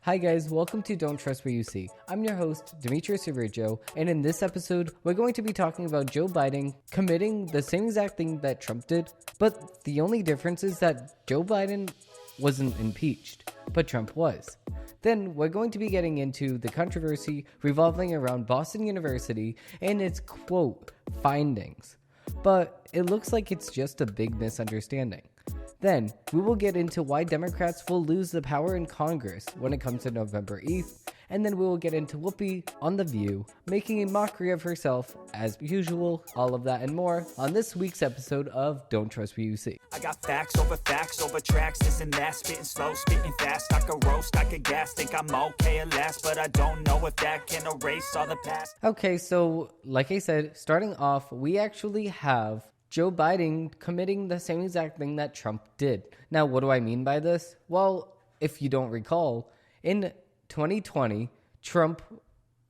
Hi guys, welcome to Don't Trust What You See. I'm your host, Demetrius Irijo, and in this episode, we're going to be talking about Joe Biden committing the same exact thing that Trump did, but the only difference is that Joe Biden wasn't impeached, but Trump was. Then we're going to be getting into the controversy revolving around Boston University and its quote findings, but it looks like it's just a big misunderstanding. Then, we will get into why Democrats will lose the power in Congress when it comes to November 8th, and then we will get into Whoopi on The View, making a mockery of herself, as usual, all of that and more, on this week's episode of Don't Trust What You See. I got facts over tracks, this and that, spitting slow, spitting fast, I could roast, I could gas, think I'm okay at last, but I don't know if that can erase all the past. Okay, so, like I said, starting off, we actually have Joe Biden committing the same exact thing that Trump did. Now, what do I mean by this? Well, if you don't recall, in 2020, Trump,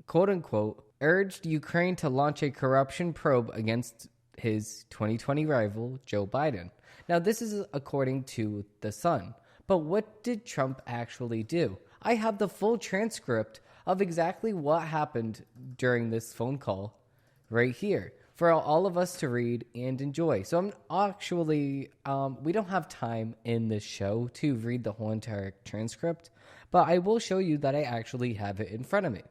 quote unquote, urged Ukraine to launch a corruption probe against his 2020 rival, Joe Biden. Now, this is according to The Sun. But what did Trump actually do? I have the full transcript of exactly what happened during this phone call right here for all of us to read and enjoy. So I'm actually, we don't have time in this show to read the whole entire transcript, but I will show you that I actually have it in front of me.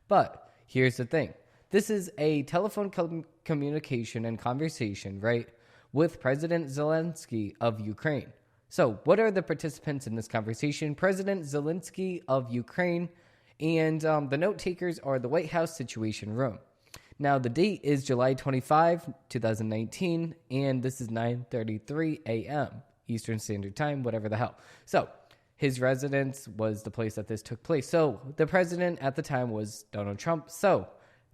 But here's the thing. This is a telephone communication and conversation, right, with President Zelensky of Ukraine. So what are the participants in this conversation? President Zelensky of Ukraine, and the note takers are the White House Situation Room. Now, the date is July 25, 2019, and this is 9:33 a.m. Eastern Standard Time, whatever the hell. So, his residence was the place that this took place. So, the president at the time was Donald Trump. So,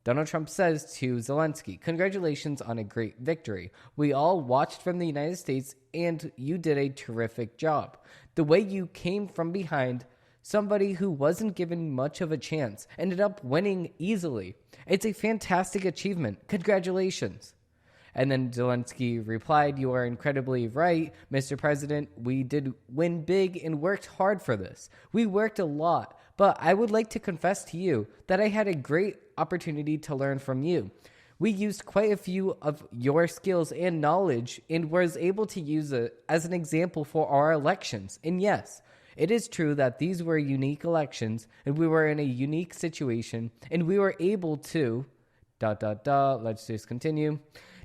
Donald Trump says to Zelensky, "Congratulations on a great victory. We all watched from the United States, and you did a terrific job. The way you came from behind, somebody who wasn't given much of a chance, ended up winning easily. It's a fantastic achievement. Congratulations." And then Zelensky replied, "You are incredibly right, Mr. President. We did win big and worked hard for this. We worked a lot, but I would like to confess to you that I had a great opportunity to learn from you. We used quite a few of your skills and knowledge and was able to use it as an example for our elections. And yes, it is true that these were unique elections, and we were in a unique situation, and we were able to, let's just continue,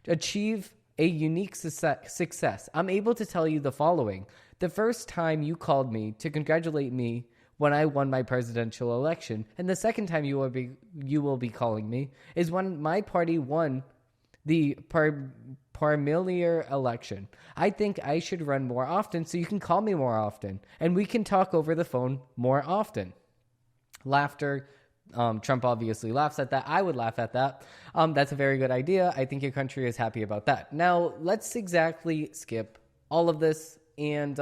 achieve a unique success. I'm able to tell you the following. The first time you called me to congratulate me when I won my presidential election, and the second time you will be calling me is when my party won the parliamentary election. I think I should run more often so you can call me more often and we can talk over the phone more often." Laughter. Trump obviously laughs at that. I would laugh at that. That's a very good idea. I think your country is happy about that. Now, let's exactly skip all of this and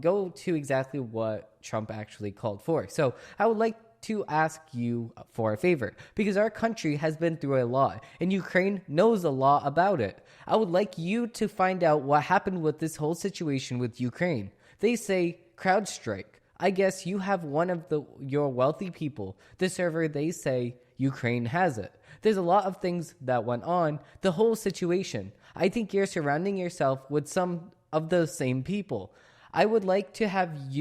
go to exactly what Trump actually called for. So I would like to ask you for a favor, because our country has been through a lot, and Ukraine knows a lot about it. I would like you to find out what happened with this whole situation with Ukraine. They say CrowdStrike. I guess you have one of your wealthy people. The server, they say Ukraine has it. There's a lot of things that went on. The whole situation. I think you're surrounding yourself with some of those same people. I would like to have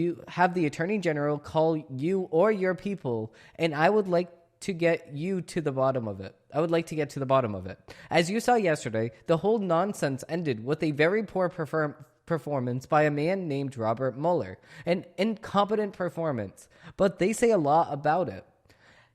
the Attorney General call you or your people, and I would like to get you to the bottom of it. I would like to get to the bottom of it. As you saw yesterday, the whole nonsense ended with a very poor performance by a man named Robert Mueller. An incompetent performance, but they say a lot about it.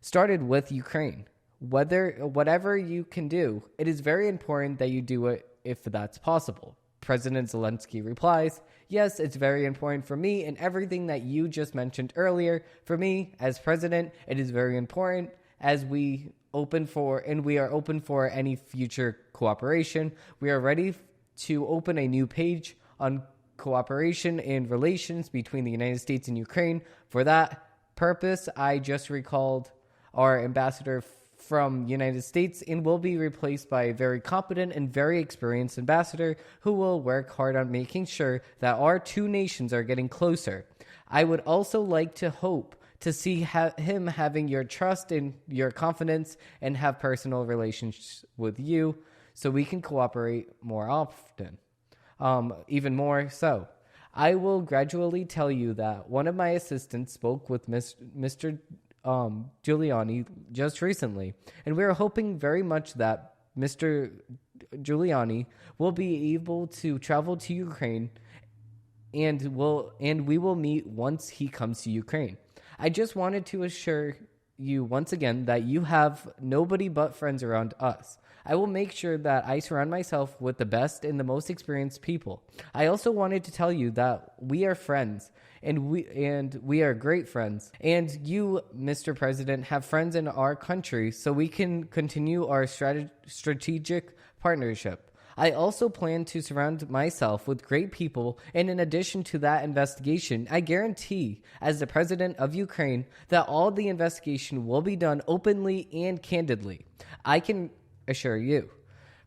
Started with Ukraine. Whatever you can do, it is very important that you do it if that's possible. President Zelensky replies, "Yes, it's very important for me and everything that you just mentioned earlier. For me, as president, it is very important as we are open for any future cooperation. We are ready to open a new page on cooperation and relations between the United States and Ukraine. For that purpose, I just recalled our ambassador from United States and will be replaced by a very competent and very experienced ambassador who will work hard on making sure that our two nations are getting closer. I would also like to hope to see him having your trust and your confidence and have personal relations with you so we can cooperate more often. Even more so. I will gradually tell you that one of my assistants spoke with Mr. Giuliani just recently, and we are hoping very much that Mr. Giuliani will be able to travel to Ukraine and we will meet once he comes to Ukraine. I just wanted to assure you once again that you have nobody but friends around us. I will make sure that I surround myself with the best and the most experienced people. I also wanted to tell you that we are friends, and we are great friends. And you, Mr. President, have friends in our country, so we can continue our strategic partnership. I also plan to surround myself with great people, and in addition to that investigation, I guarantee, as the president of Ukraine, that all the investigation will be done openly and candidly. I can assure you,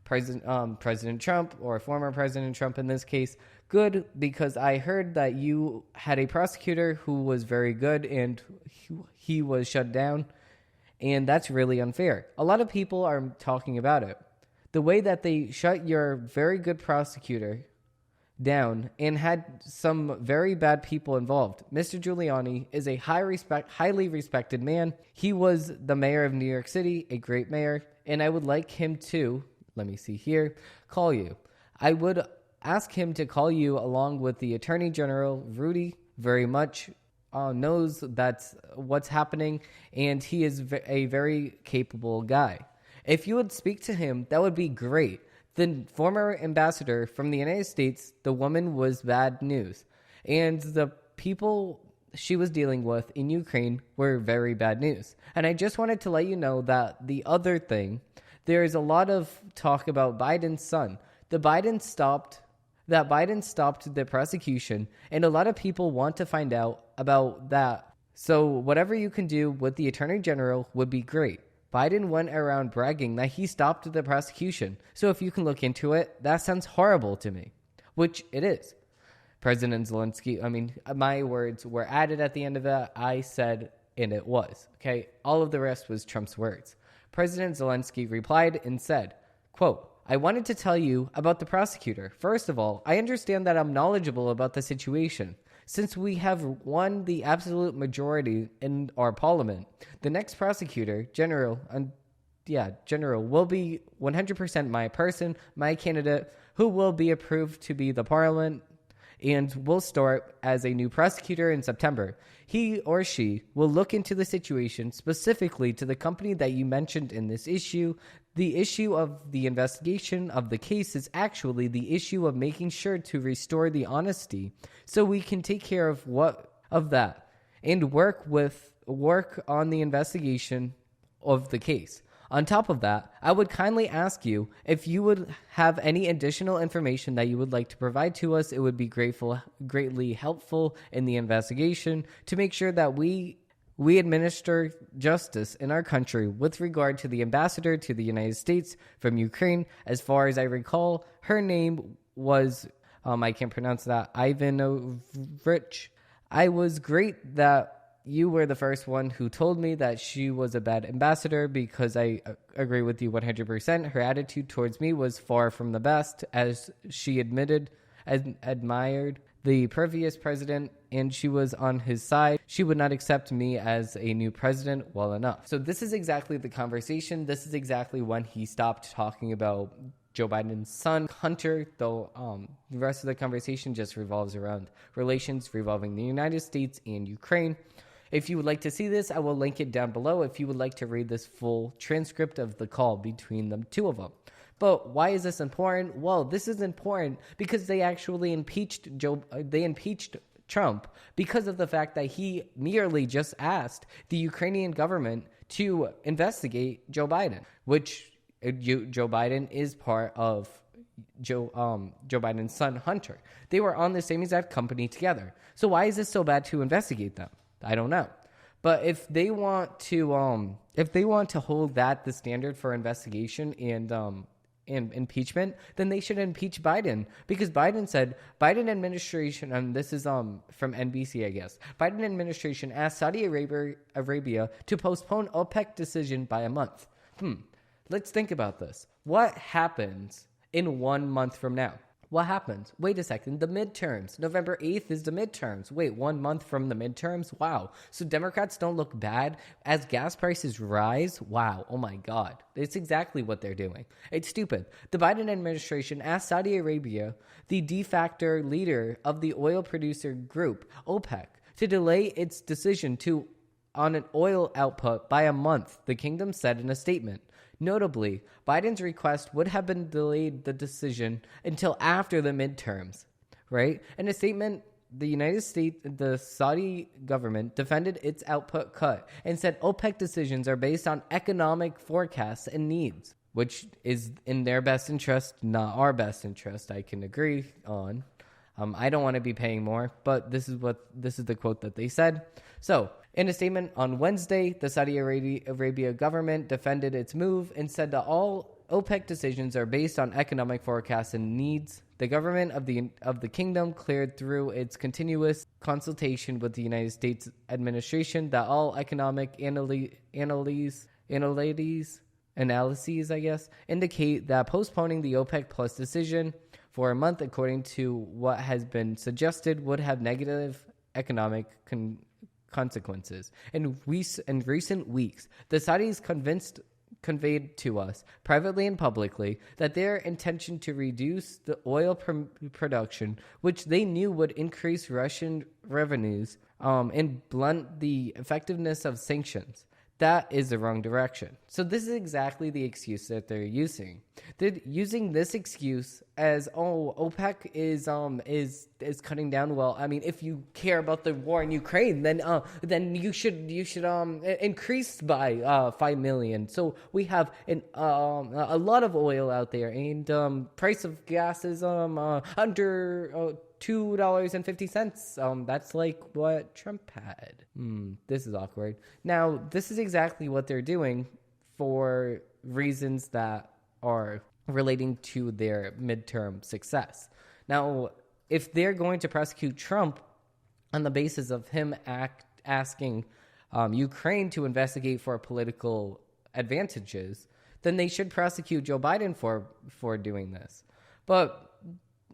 President Trump, or former President Trump in this case, good, because I heard that you had a prosecutor who was very good and he was shut down, and that's really unfair. A lot of people are talking about it. The way that they shut your very good prosecutor down and had some very bad people involved. Mr. Giuliani is a highly respected man. He was the mayor of New York City, a great mayor, and I would like him to, call you. I would ask him to call you along with the Attorney General, Rudy, very much knows that's what's happening, and he is a very capable guy. If you would speak to him, that would be great. The former ambassador from the United States, the woman was bad news. And the people she was dealing with in Ukraine were very bad news. And I just wanted to let you know that the other thing, there's a lot of talk about Biden's son. Biden stopped the prosecution, and a lot of people want to find out about that. So whatever you can do with the Attorney General would be great. Biden went around bragging that he stopped the prosecution. So if you can look into it, that sounds horrible to me, which it is. President Zelensky, my words were added at the end of that. I said, and it was. Okay, all of the rest was Trump's words. President Zelensky replied and said, quote, I wanted to tell you about the prosecutor. First of all, I understand that I'm knowledgeable about the situation. Since we have won the absolute majority in our parliament, the next prosecutor, General, will be 100% my person, my candidate, who will be approved to be the parliament and will start as a new prosecutor in September. He or she will look into the situation specifically to the company that you mentioned in this issue. The issue of the investigation of the case is actually the issue of making sure to restore the honesty so we can take care of that and work on the investigation of the case. On top of that, I would kindly ask you if you would have any additional information that you would like to provide to us. It would be greatly helpful in the investigation to make sure that we administer justice in our country with regard to the ambassador to the United States from Ukraine. As far as I recall, her name was, I can't pronounce that, Ivanovich. I was great that you were the first one who told me that she was a bad ambassador, because I agree with you 100%. Her attitude towards me was far from the best, as she admitted and admired the previous president, and she was on his side. She would not accept me as a new president well enough. So this is exactly the conversation. This is exactly when he stopped talking about Joe Biden's son, Hunter, though the rest of the conversation just revolves around relations revolving the United States and Ukraine. If you would like to see this, I will link it down below if you would like to read this full transcript of the call between the two of them. But why is this important? Well, this is important because they actually impeached Trump because of the fact that he merely just asked the Ukrainian government to investigate Joe Biden, which Joe Biden is part of Joe Biden's son, Hunter. They were on the same exact company together. So why is this so bad to investigate them? I don't know. But if they want to hold that the standard for investigation impeachment, then they should impeach Biden, because Biden said Biden administration, and this is from NBC, I guess. Biden administration asked Saudi Arabia to postpone OPEC decision by a month. Let's think about this. What happens in 1 month from now? What happens? Wait a second. The midterms. November 8th is the midterms. Wait, 1 month from the midterms? Wow. So Democrats don't look bad as gas prices rise? Wow. Oh my God. It's exactly what they're doing. It's stupid. The Biden administration asked Saudi Arabia, the de facto leader of the oil producer group, OPEC, to delay its decision on an oil output by a month, the kingdom said in a statement. Notably, Biden's request would have been delayed the decision until after the midterms, right? In a statement, the Saudi government defended its output cut and said OPEC decisions are based on economic forecasts and needs, which is in their best interest, not our best interest. I can agree on. I don't want to be paying more, but this is the quote that they said. So, in a statement on Wednesday, the Saudi Arabia government defended its move and said that all OPEC decisions are based on economic forecasts and needs. The government of the kingdom cleared through its continuous consultation with the United States administration that all economic analyses, I guess, indicate that postponing the OPEC Plus decision for a month, according to what has been suggested, would have negative economic consequences. In recent weeks, the Saudis conveyed to us, privately and publicly, that their intention to reduce the oil production, which they knew would increase Russian revenues and blunt the effectiveness of sanctions. That is the wrong direction. So this is exactly the excuse that they're using. They're using this excuse as, OPEC is cutting down. Well, I mean, if you care about the war in Ukraine, then you should increase by 5 million. So we have a lot of oil out there, and price of gas is under $2.50. That's like what Trump had. This is awkward. Now, this is exactly what they're doing for reasons that are relating to their midterm success. Now, if they're going to prosecute Trump on the basis of him asking Ukraine to investigate for political advantages, then they should prosecute Joe Biden for doing this. But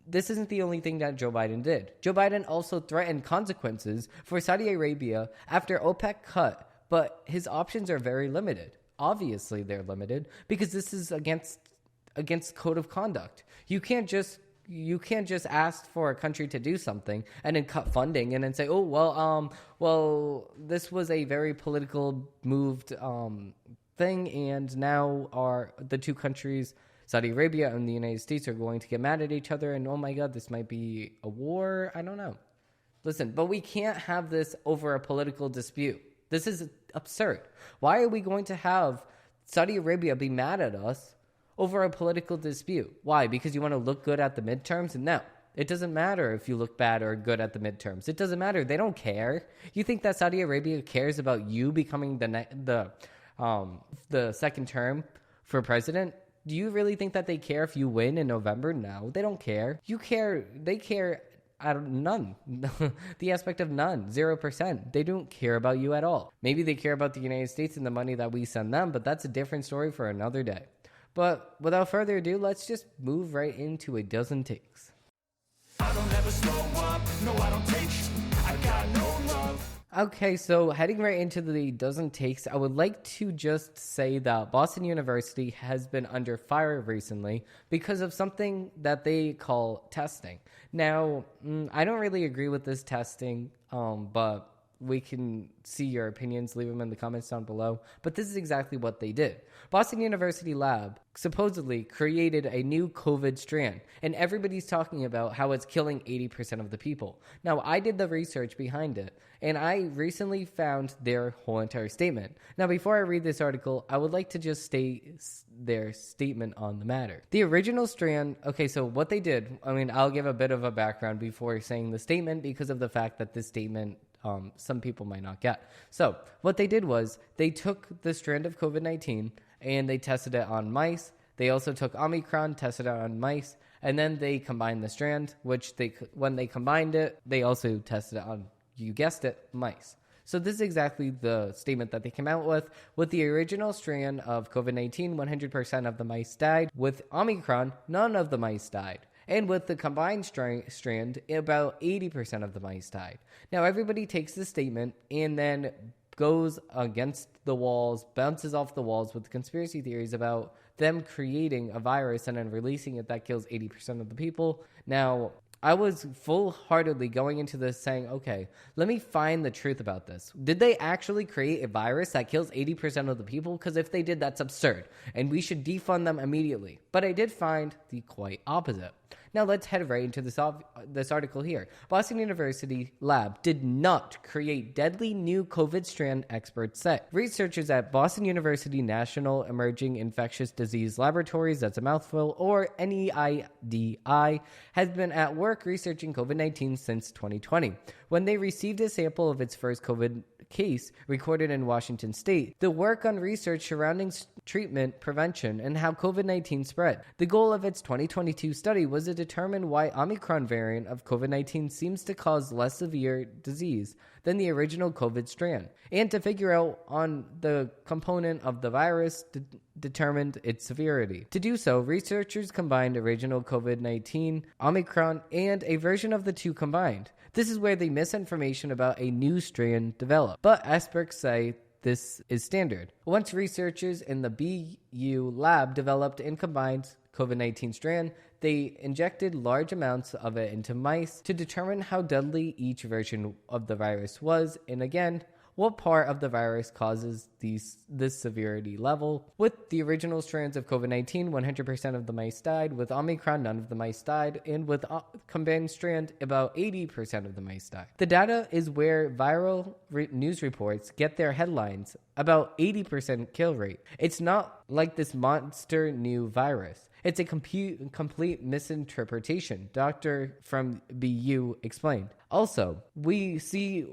this isn't the only thing that Joe Biden did. Joe Biden also threatened consequences for Saudi Arabia after OPEC cut, but his options are very limited. Obviously, they're limited because this is against code of conduct. You can't just ask for a country to do something and then cut funding and then say, well, this was a very political moved thing, and now the two countries, Saudi Arabia and the United States, are going to get mad at each other, and oh my God, this might be a war. I don't know. Listen, but we can't have this over a political dispute. This is absurd. Why are we going to have Saudi Arabia be mad at us over a political dispute? Why? Because you want to look good at the midterms? No, it doesn't matter if you look bad or good at the midterms. It doesn't matter. They don't care. You think that Saudi Arabia cares about you becoming the second term for president? Do you really think that they care if you win in November? No, they don't care. They care out of none. The aspect of none, 0%. They don't care about you at all. Maybe they care about the United States and the money that we send them, but that's a different story for another day. But without further ado, let's just move right into a dozen takes. I don't ever slow up, no I don't take sh- I got no love. Okay, so heading right into the dozen takes, I would like to just say that Boston University has been under fire recently because of something that they call testing. Now, I don't really agree with this testing, but we can see your opinions. Leave them in the comments down below. But this is exactly what they did. Boston University lab supposedly created a new COVID strand, and everybody's talking about how it's killing 80% of the people. Now, I did the research behind it, and I recently found their whole entire statement. Now, before I read this article, I would like to just state their statement on the matter. The original strand, okay, so what they did, I'll give a bit of a background before saying the statement because of the fact that this statement some people might not get. So what they did was they took the strand of COVID-19 and they tested it on mice. They also took Omicron, tested it on mice, and then they combined the strand, when they combined it, they also tested it on, you guessed it, mice. So this is exactly the statement that they came out with. With the original strand of COVID-19, 100% of the mice died. With Omicron, none of the mice died. And with the combined strand, about 80% of the mice died. Now, everybody takes this statement and then goes against the walls, bounces off the walls with conspiracy theories about them creating a virus and then releasing it that kills 80% of the people. Now, I was full-heartedly going into this saying, okay, let me find the truth about this. Did they actually create a virus that kills 80% of the people? Because if they did, that's absurd, and we should defund them immediately. But I did find the quite opposite. Now let's head right into this article here. Boston University lab did not create deadly new COVID strand, experts say. Researchers at Boston University National Emerging Infectious Disease Laboratories, that's a mouthful, or NEIDI, has been at work researching COVID-19 since 2020. When they received a sample of its first COVID case recorded in Washington state, the work on research surrounding treatment, prevention, and how COVID-19 spread. The goal of its 2022 study was to determine why Omicron variant of COVID-19 seems to cause less severe disease than the original COVID strand, and to figure out on the component of the virus determined its severity. To do so, researchers combined original COVID-19, Omicron, and a version of the two combined. This is where the misinformation about a new strand developed. But experts say this is standard. Once researchers in the BU lab developed and combined COVID-19 strand, they injected large amounts of it into mice to determine how deadly each version of the virus was, and again, what part of the virus causes this severity level. With the original strands of COVID-19, 100% of the mice died. With Omicron, none of the mice died. And with combined strand, about 80% of the mice died. The data is where viral news reports get their headlines, about 80% kill rate. It's not like this monster new virus. It's a complete misinterpretation, Dr. from BU explained. Also, we see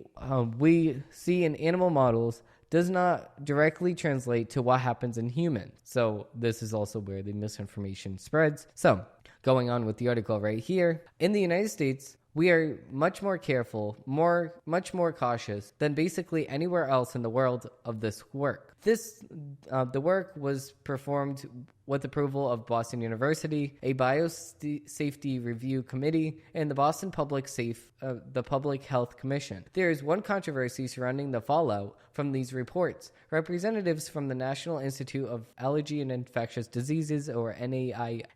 in animal models does not directly translate to what happens in humans. So this is also where the misinformation spreads. So going on with the article right here, in the United States, we are much more careful, much more cautious than basically anywhere else in the world of this work. The work was performed with approval of Boston University, a biosafety review committee, and the Boston the Public Health Commission. There is one controversy surrounding the fallout from these reports. Representatives from the National Institute of Allergy and Infectious Diseases, or NIAID,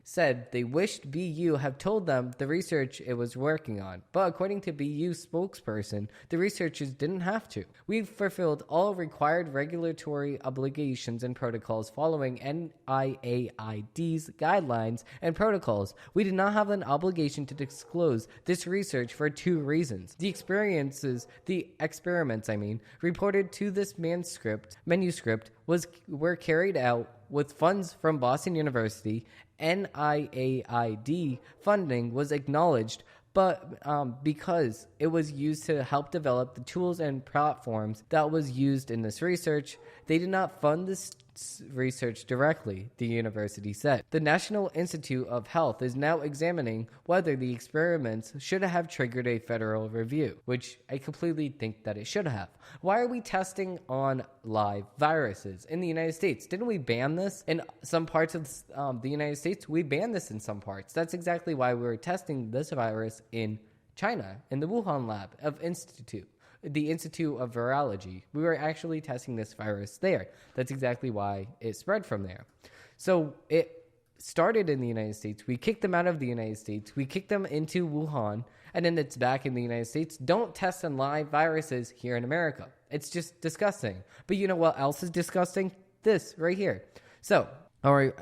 said they wished BU have told them the research it was working on. But according to BU spokesperson, the researchers didn't have to. We've fulfilled all required regulatory obligations and protocols following NIAID's guidelines and protocols. We did not have an obligation to disclose this research for two reasons. The experiments reported to this manuscript were carried out with funds from Boston University. NIAID funding was acknowledged, but because it was used to help develop the tools and platforms that was used in this research, they did not fund this research directly, the university said. The National Institute of Health is now examining whether the experiments should have triggered a federal review, which I completely think that it should have. Why are we testing on live viruses in the United States? Didn't we ban this in some parts of the United States? We banned this in some parts. That's exactly why we were testing this virus in China, in the Wuhan lab of the Institute of Virology. We were actually testing this virus there. That's exactly why it spread from there. So it started in the United States. We kicked them out of the United States. We kicked them into Wuhan, and then it's back in the United States. Don't test on live viruses here in America. It's just disgusting. But you know what else is disgusting? This right here. So, all right,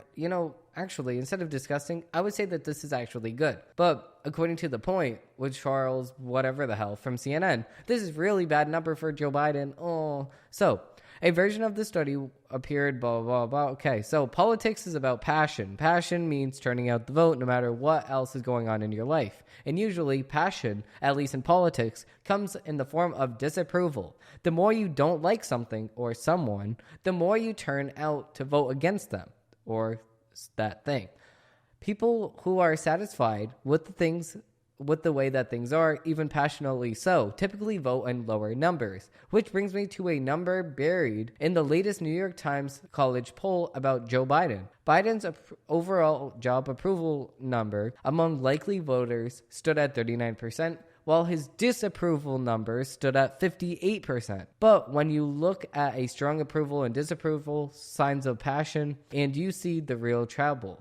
actually, instead of disgusting, I would say that this is actually good. But according to The Point, with Charles whatever the hell from CNN, this is really bad number for Joe Biden. Oh, so a version of the study appeared, blah, blah, blah. Okay, so politics is about passion. Passion means turning out the vote no matter what else is going on in your life. And usually, passion, at least in politics, comes in the form of disapproval. The more you don't like something or someone, the more you turn out to vote against them or that thing. People who are satisfied with the way that things are, even passionately so, typically vote in lower numbers. Which brings me to a number buried in the latest New York Times college poll about Joe Biden. Biden's overall job approval number among likely voters stood at 39%, while his disapproval numbers stood at 58%. But when you look at a strong approval and disapproval, signs of passion, and you see the real trouble.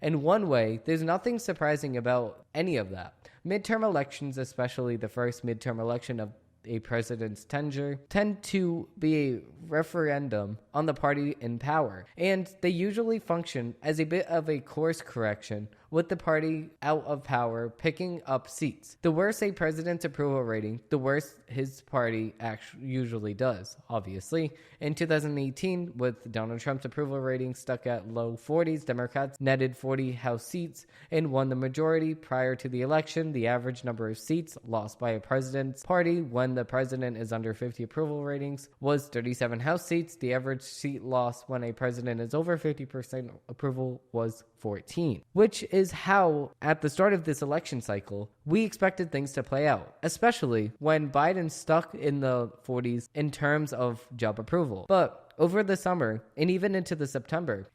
In one way, there's nothing surprising about any of that. Midterm elections, especially the first midterm election of a president's tenure, tend to be a referendum on the party in power, and they usually function as a bit of a course correction with the party out of power picking up seats. The worse a president's approval rating, the worse his party usually does, obviously. In 2018, with Donald Trump's approval rating stuck at low 40s, Democrats netted 40 House seats and won the majority. Prior to the election, the average number of seats lost by a president's party when the president is under 50 approval ratings was 37 House seats. The average seat loss when a president is over 50% approval was 14, which is how, at the start of this election cycle, we expected things to play out, especially when Biden stuck in the 40s in terms of job approval. But over the summer, and even into September,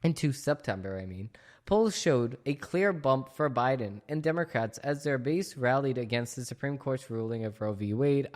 polls showed a clear bump for Biden and Democrats as their base rallied against the Supreme Court's ruling of Roe v. Wade.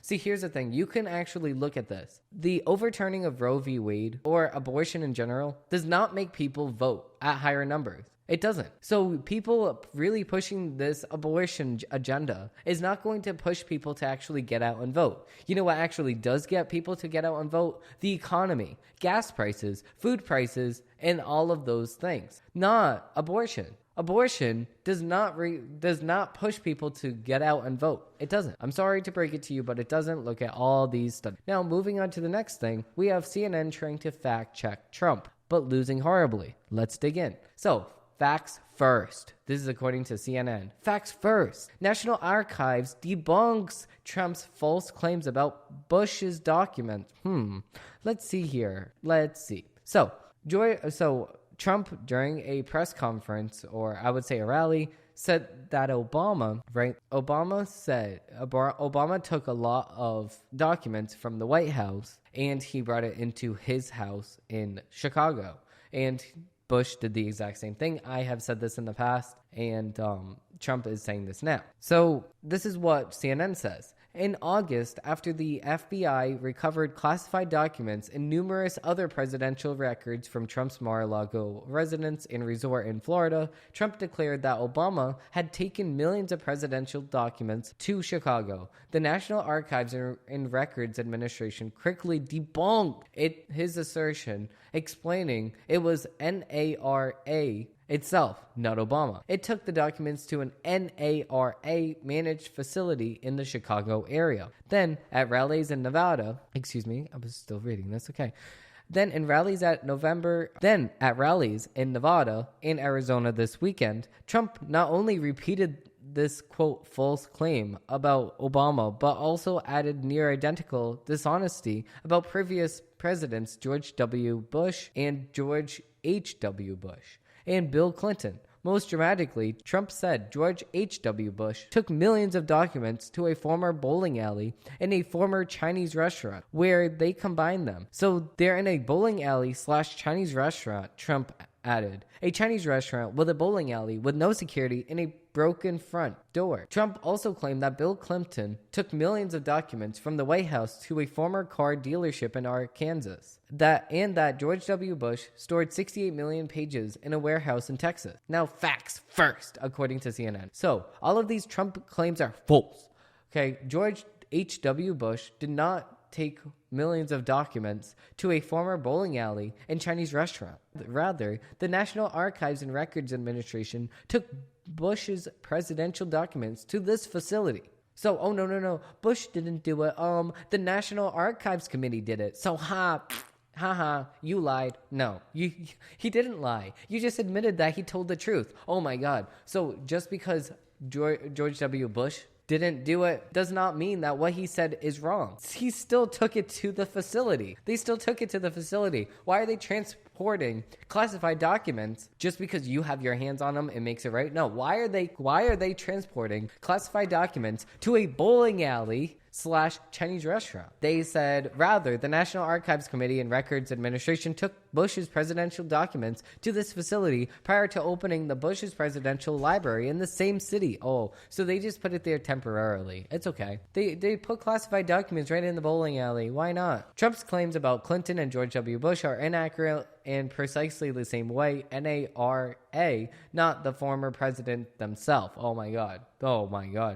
Here's the thing. You can actually look at this. The overturning of Roe v. Wade, or abortion in general, does not make people vote at higher numbers. It doesn't. So people really pushing this abortion agenda is not going to push people to actually get out and vote. You know what actually does get people to get out and vote? The economy, gas prices, food prices, and all of those things. Not abortion. Abortion does not push people to get out and vote. It doesn't. I'm sorry to break it to you, but it doesn't. Look at all these studies. Now, moving on to the next thing, we have CNN trying to fact check Trump, but losing horribly. Let's dig in. So, facts first. This is according to CNN. Facts first. National Archives debunks Trump's false claims about Bush's documents. Let's see here. So Trump, during a press conference, or I would say a rally, said that Obama took a lot of documents from the White House and he brought it into his house in Chicago. And Bush did the exact same thing. I have said this in the past, and Trump is saying this now. So this is what CNN says. In August, after the FBI recovered classified documents and numerous other presidential records from Trump's Mar-a-Lago residence and resort in Florida, Trump declared that Obama had taken millions of presidential documents to Chicago. The National Archives and Records Administration quickly debunked his assertion, explaining it was NARA itself, not Obama. It took the documents to an NARA-managed facility in the Chicago area. Then, at rallies in Nevada, Then at rallies in Nevada and Arizona this weekend, Trump not only repeated this, quote, false claim about Obama, but also added near identical dishonesty about previous presidents George W. Bush and George H.W. Bush and Bill Clinton. Most dramatically, Trump said George H.W. Bush took millions of documents to a former bowling alley and a former Chinese restaurant where they combined them. So they're in a bowling alley / Chinese restaurant, Trump added. A Chinese restaurant with a bowling alley with no security and a broken front door. Trump also claimed that Bill Clinton took millions of documents from the White House to a former car dealership in Arkansas. That George W. Bush stored 68 million pages in a warehouse in Texas. Now, facts first, according to CNN. So, all of these Trump claims are false. Okay, George H.W. Bush did not take millions of documents to a former bowling alley and Chinese restaurant. Rather, the National Archives and Records Administration took Bush's presidential documents to this facility. So, oh, no. Bush didn't do it. The National Archives Committee did it. So, you lied. No, he didn't lie. You just admitted that he told the truth. Oh my God. So just because George W. Bush didn't do it does not mean that what he said is wrong. He still took it to the facility. They still took it to the facility. Why are they transporting classified documents just because you have your hands on them? It makes it right. No, why are they transporting classified documents to a bowling alley / Chinese restaurant? They said, rather, the National Archives Committee and Records Administration took Bush's presidential documents to this facility prior to opening the Bush's presidential library in the same city. Oh, so they just put it there temporarily. It's okay. They put classified documents right in the bowling alley. Why not? Trump's claims about Clinton and George W. Bush are inaccurate in precisely the same way. NARA, not the former president themselves. Oh my God.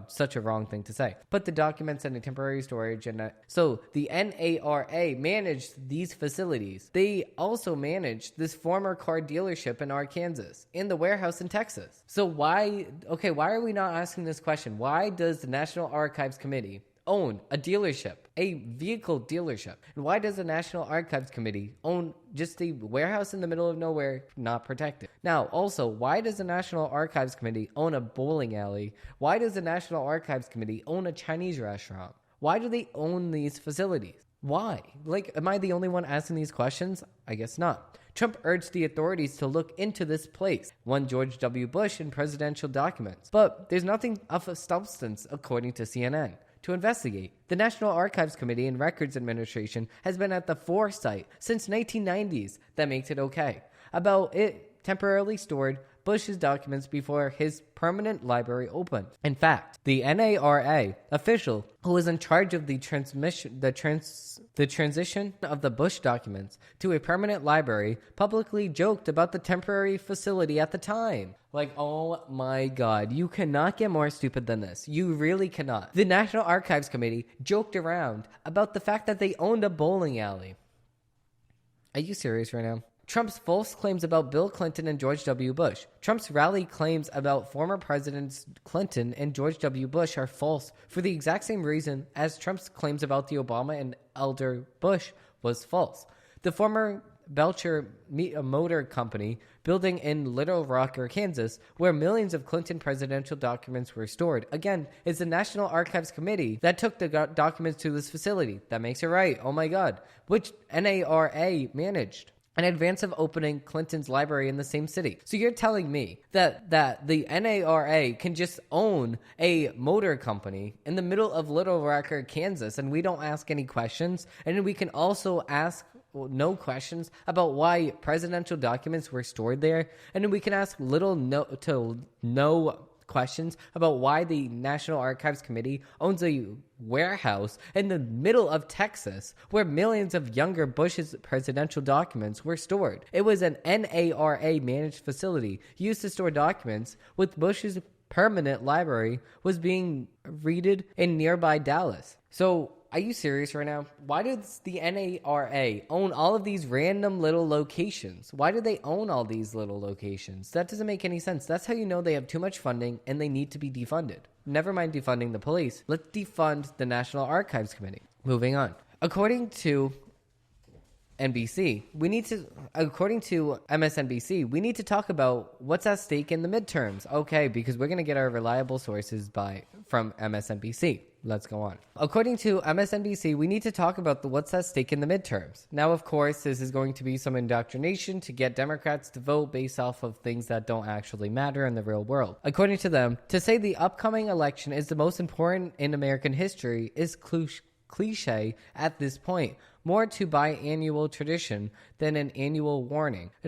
Such a wrong thing to say. Put the documents in a temporary storage. So the NARA managed these facilities. They also managed this former car dealership in Arkansas and the warehouse in Texas. So why are we not asking this question? Why does the National Archives Committee own a dealership, a vehicle dealership? And why does the National Archives Committee own just a warehouse in the middle of nowhere, not protected? Now, also, why does the National Archives Committee own a bowling alley? Why does the National Archives Committee own a Chinese restaurant? Why do they own these facilities? Why? Am I the only one asking these questions? I guess not. Trump urged the authorities to look into this place, one George W. Bush in presidential documents. But there's nothing of a substance, according to CNN, to investigate. The National Archives Committee and Records Administration has been at the foresight since 1990s that makes it okay about it temporarily stored Bush's documents before his permanent library opened. In fact, the NARA official who was in charge of the transition of the Bush documents to a permanent library publicly joked about the temporary facility at the time. Oh my God, you cannot get more stupid than this. You really cannot. The National Archives Committee joked around about the fact that they owned a bowling alley. Are you serious right now? Trump's false claims about Bill Clinton and George W. Bush. Trump's rally claims about former Presidents Clinton and George W. Bush are false for the exact same reason as Trump's claims about the Obama and elder Bush was false. The former Belcher Motor Company building in Little Rock, Arkansas, where millions of Clinton presidential documents were stored, again, is the National Archives Committee that took the documents to this facility. That makes it right. Oh my God. Which NARA managed in advance of opening Clinton's library in the same city. So you're telling me that the NARA can just own a motor company in the middle of Little Rock, Kansas, and we don't ask any questions? And we can also ask no questions about why presidential documents were stored there? And then we can ask no questions about why the National Archives Committee owns a warehouse in the middle of Texas where millions of younger Bush's presidential documents were stored. It was an NARA managed facility used to store documents with Bush's permanent library was being raided in nearby Dallas. So are you serious right now? Why does the NARA own all of these random little locations? Why do they own all these little locations? That doesn't make any sense. That's how you know they have too much funding and they need to be defunded. Never mind defunding the police. Let's defund the National Archives Committee. Moving on. According to MSNBC, we need to talk about what's at stake in the midterms. Okay, because we're going to get our reliable sources from MSNBC. Let's go on. According to MSNBC, we need to talk about what's at stake in the midterms. Now, of course, this is going to be some indoctrination to get Democrats to vote based off of things that don't actually matter in the real world. According to them, to say the upcoming election is the most important in American history is cliche at this point. More to biannual tradition than an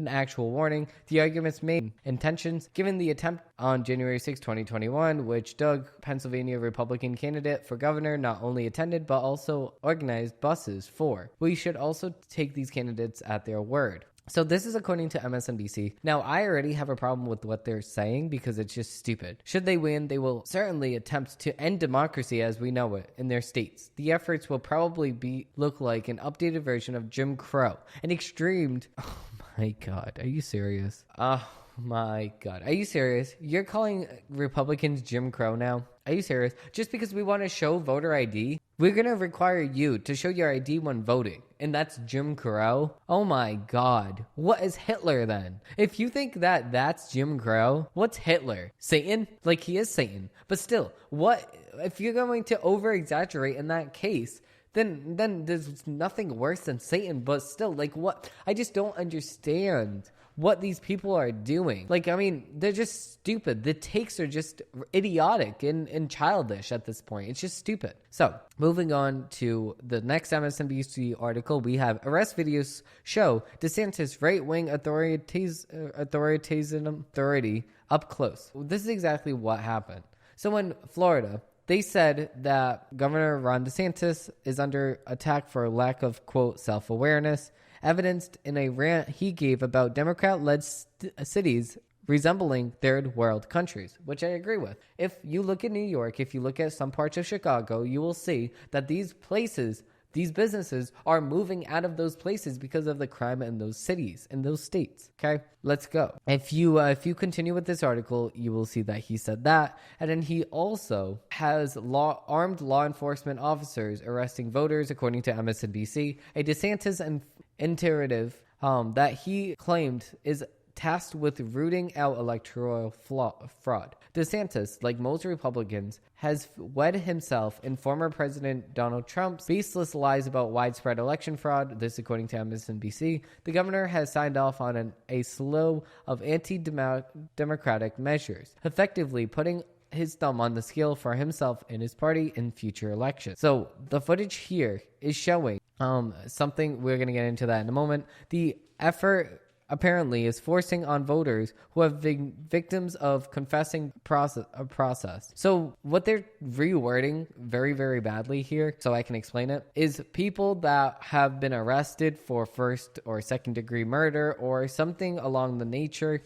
actual warning. The arguments made intentions given the attempt on January 6, 2021, which Doug, Pennsylvania Republican candidate for governor, not only attended but also organized buses for. We should also take these candidates at their word. So this is according to MSNBC. Now, I already have a problem with what they're saying because it's just stupid. Should they win, they will certainly attempt to end democracy as we know it in their states. The efforts will probably look like an updated version of Jim Crow, an extreme... Oh my God, are you serious? Oh my God, are you serious? You're calling Republicans Jim Crow now? Are you serious? Just because we want to show voter ID, we're going to require you to show your ID when voting. And that's Jim Crow? Oh my God. What is Hitler then? If you think that that's Jim Crow, what's Hitler? Satan? Like, he is Satan. But still, what if you're going to over-exaggerate in that case? Then there's nothing worse than Satan. But still, like, what? I just don't understand what these people are doing. Like, I mean, they're just stupid. The takes are just idiotic and childish at this point. It's just stupid. So, moving on to the next MSNBC article, we have arrest videos show DeSantis right-wing authority up close. This is exactly what happened. So in Florida, they said that Governor Ron DeSantis is under attack for a lack of, quote, self-awareness, evidenced in a rant he gave about Democrat-led cities resembling third world countries, which I agree with. If you look at New York, if you look at some parts of Chicago, you will see that these places, these businesses are moving out of those places because of the crime in those cities, in those states. Okay, let's go. If you continue with this article, you will see that he said that. And then he also has armed law enforcement officers arresting voters, according to MSNBC. A DeSantis imperative that he claimed is tasked with rooting out electoral fraud. DeSantis, like most Republicans, has wed himself in former President Donald Trump's baseless lies about widespread election fraud. This, according to MSNBC. The governor has signed off on a slew of anti-democratic measures, effectively putting his thumb on the scale for himself and his party in future elections. So the footage here is showing something. We're going to get into that in a moment. The effort apparently is forcing on voters who have been victims of confessing process. So what they're rewording very, very badly here, so I can explain it, is people that have been arrested for first or second degree murder or something along the nature,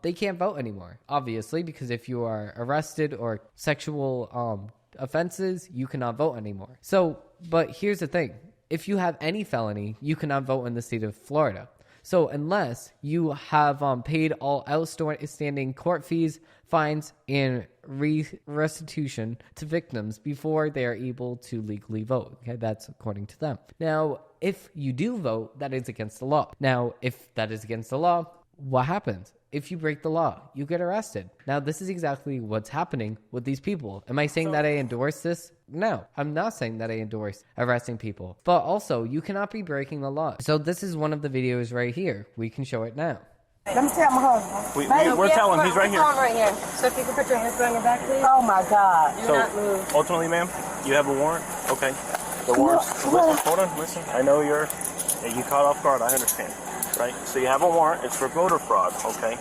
they can't vote anymore, obviously, because if you are arrested or sexual offenses, you cannot vote anymore. So, but here's the thing. If you have any felony, you cannot vote in the state of Florida. So unless you have paid all outstanding court fees, fines, and restitution to victims before they are able to legally vote. Okay, that's according to them. Now, if you do vote, that is against the law. Now, if that is against the law, what happens? If you break the law, you get arrested. Now, this is exactly what's happening with these people. Am I saying that I endorse this? No, I'm not saying that I endorse arresting people. But also, you cannot be breaking the law. So this is one of the videos right here. We can show it now. Let me tell my husband. We're telling him. He's right here. Right here. So if you can put your hands behind your back, please. Oh, my God. Do not move. Ultimately, ma'am, you have a warrant? Okay. The warrant. Hold on, listen. I know you caught off guard. I understand. Right? So you have a warrant. It's for voter fraud, okay?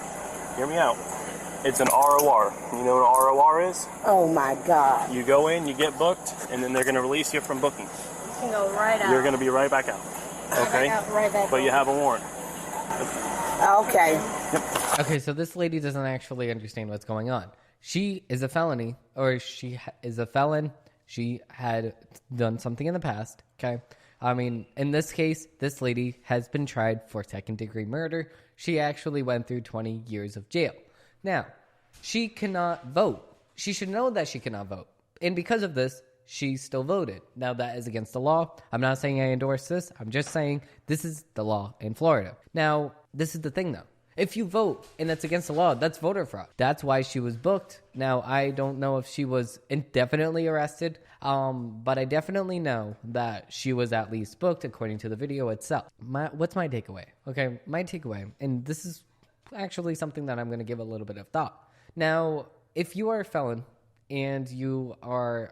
Hear me out. It's an ROR. You know what an ROR is? Oh, my God. You go in, you get booked, and then they're going to release you from booking. You can go right out. You're going to be right back out. Okay? Right back but you have a warrant. Okay. Yep. Okay, so this lady doesn't actually understand what's going on. She is a felony, or she is a felon. She had done something in the past, okay? I mean, in this case, this lady has been tried for second-degree murder. She actually went through 20 years of jail. Now, she cannot vote. She should know that she cannot vote. And because of this, she still voted. Now, that is against the law. I'm not saying I endorse this. I'm just saying this is the law in Florida. Now, this is the thing, though. If you vote and it's against the law, that's voter fraud. That's why she was booked. Now, I don't know if she was indefinitely arrested, but I definitely know that she was at least booked according to the video itself. What's my takeaway? Okay, my takeaway, and this is actually something that I'm going to give a little bit of thought. Now, if you are a felon and you are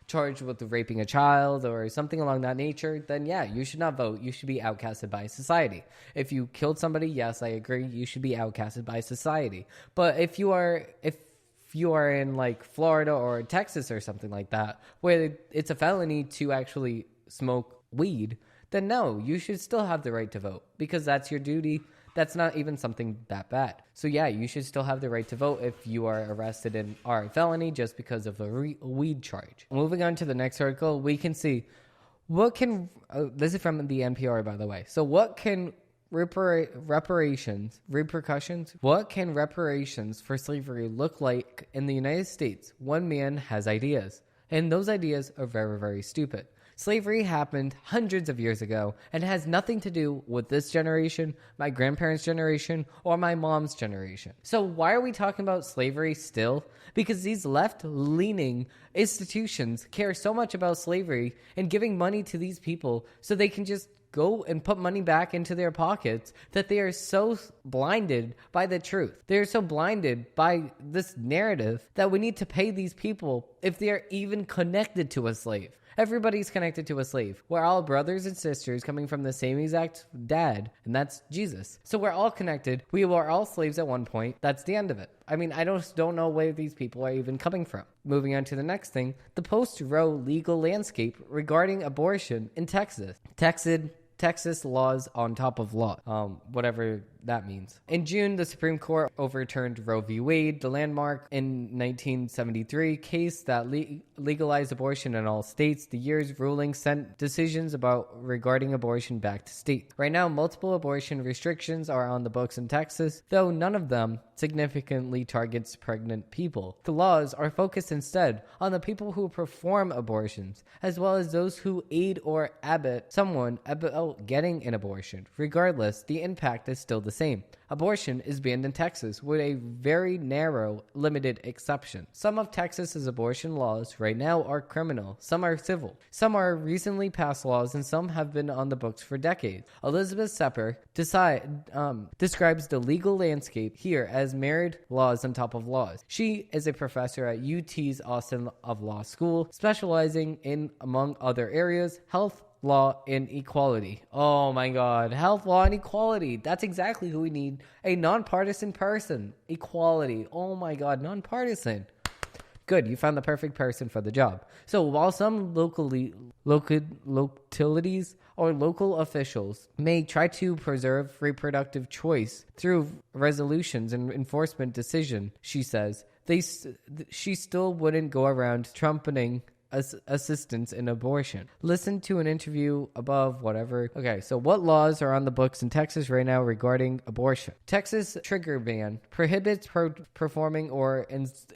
charged with raping a child or something along that nature, then yeah, you should not vote. You should be outcasted by society. If you killed somebody, yes, I agree, you should be outcasted by society. But if you are in like Florida or Texas or something like that, where it's a felony to actually smoke weed, then no, you should still have the right to vote because that's your duty. That's not even something that bad. So yeah, you should still have the right to vote if you are arrested in a felony just because of a weed charge. Moving on to the next article, we can see what can, this is from the NPR, by the way. So what can repercussions for slavery look like in the United States? One man has ideas, and those ideas are very, very stupid. Slavery happened hundreds of years ago and has nothing to do with this generation, my grandparents' generation, or my mom's generation. So why are we talking about slavery still? Because these left-leaning institutions care so much about slavery and giving money to these people so they can just go and put money back into their pockets that they are so blinded by the truth. They are so blinded by this narrative that we need to pay these people if they are even connected to a slave. Everybody's connected to a slave. We're all brothers and sisters coming from the same exact dad, and that's Jesus. So we're all connected. We were all slaves at one point. That's the end of it. I mean, I don't know where these people are even coming from. Moving on to the next thing, the post-Roe legal landscape regarding abortion in Texas. Texas laws on top of law, whatever that means. In June, the Supreme Court overturned Roe v. Wade, the landmark in 1973 case that legalized abortion in all states. The year's ruling sent decisions regarding abortion back to states. Right now, multiple abortion restrictions are on the books in Texas, though none of them significantly targets pregnant people. The laws are focused instead on the people who perform abortions, as well as those who aid or abet someone about getting an abortion. Regardless, the impact is still the same. Abortion is banned in Texas with a very narrow, limited exception. Some of Texas's abortion laws right now are criminal. Some are civil. Some are recently passed laws, and some have been on the books for decades. Elizabeth Sepper describes the legal landscape here as married laws on top of laws. She is a professor at UT's Austin of Law School, specializing in, among other areas, health, law, and equality. Oh my God. Health, law, and equality. That's exactly who we need. A nonpartisan person. Equality. Oh my God. Nonpartisan. Good. You found the perfect person for the job. So while some localities or local officials may try to preserve reproductive choice through resolutions and enforcement decision, she says, she still wouldn't go around trumpeting assistance in abortion. Listen to an interview above, whatever. Okay, so what laws are on the books in Texas right now regarding abortion? Texas trigger ban prohibits performing or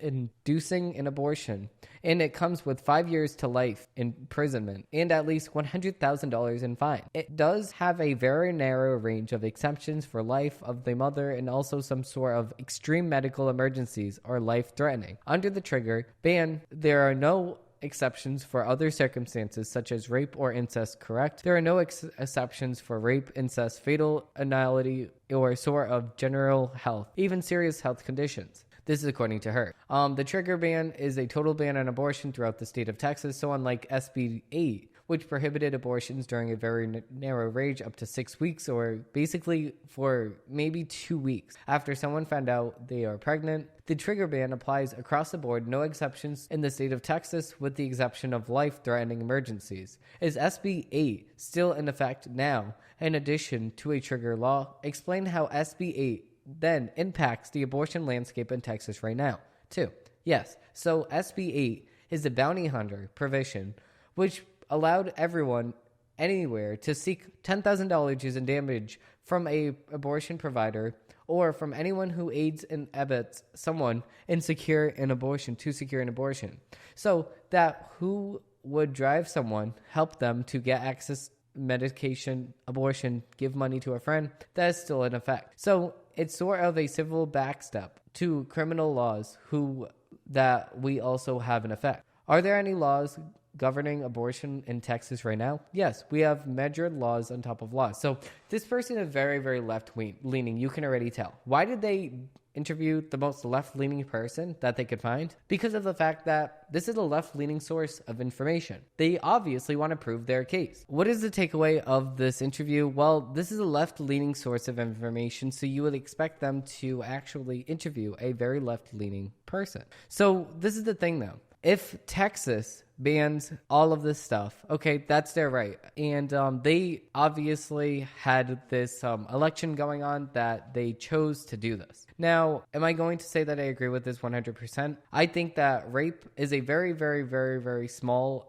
inducing an abortion, and it comes with 5 years to life imprisonment and at least $100,000 in fine. It does have a very narrow range of exceptions for life of the mother and also some sort of extreme medical emergencies or life-threatening. Under the trigger ban, there are no exceptions for other circumstances such as rape or incest, correct? There are no exceptions for rape, incest, fatal invalidity, or sort of general health, even serious health conditions. This is according to her. The trigger ban is a total ban on abortion throughout the state of Texas, so unlike SB 8, which prohibited abortions during a very narrow range up to 6 weeks, or basically for maybe 2 weeks after someone found out they are pregnant. The trigger ban applies across the board, no exceptions in the state of Texas, with the exception of life-threatening emergencies. Is SB 8 still in effect now, in addition to a trigger law? Explain how SB 8 then impacts the abortion landscape in Texas right now, too. Yes, so SB 8 is the bounty hunter provision, which allowed everyone anywhere to seek $10,000 in damage from a abortion provider or from anyone who aids and abets someone to secure an abortion. So that who would drive someone, help them to get access, medication, abortion, give money to a friend, that is still in effect. So it's sort of a civil backstep to criminal laws that we also have in effect. Are there any laws governing abortion in Texas right now? Yes, we have measured laws on top of laws. So this person is very, very left-leaning. You can already tell. Why did they interview the most left-leaning person that they could find? Because of the fact that this is a left-leaning source of information. They obviously want to prove their case. What is the takeaway of this interview? Well, this is a left-leaning source of information, so you would expect them to actually interview a very left-leaning person. So this is the thing, though. If Texas bans, all of this stuff. Okay, that's their right. And they obviously had this election going on that they chose to do this. Now, am I going to say that I agree with this 100%? I think that rape is a very, very, very, very small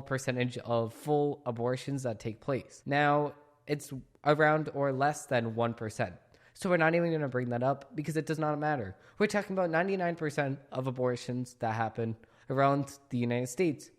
percentage of full abortions that take place. Now, it's around or less than 1%. So we're not even going to bring that up because it does not matter. We're talking about 99% of abortions that happen around the United States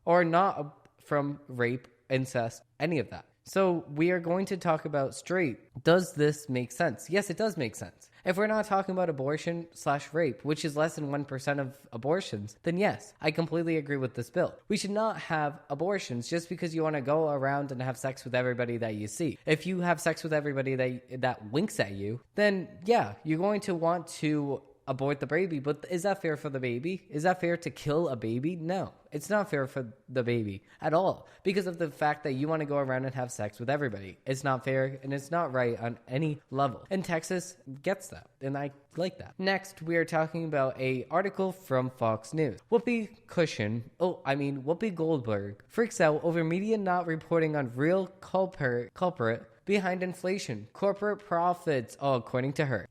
are not from rape, incest, any of that. So we are going to talk about straight. Does this make sense? Yes, it does make sense. If we're not talking about abortion/rape, which is less than 1% of abortions, then yes, I completely agree with this bill. We should not have abortions just because you want to go around and have sex with everybody that you see. If you have sex with everybody that winks at you, then yeah, you're going to want to abort the baby. But is that fair for the baby? Is that fair to kill a baby? No, it's not fair for the baby at all because of the fact that you want to go around and have sex with everybody. It's not fair and it's not right on any level. And Texas gets that, and I like that. Next, we are talking about a article from Fox News. Whoopi Goldberg freaks out over media not reporting on real culprit behind inflation, corporate profits, according to her.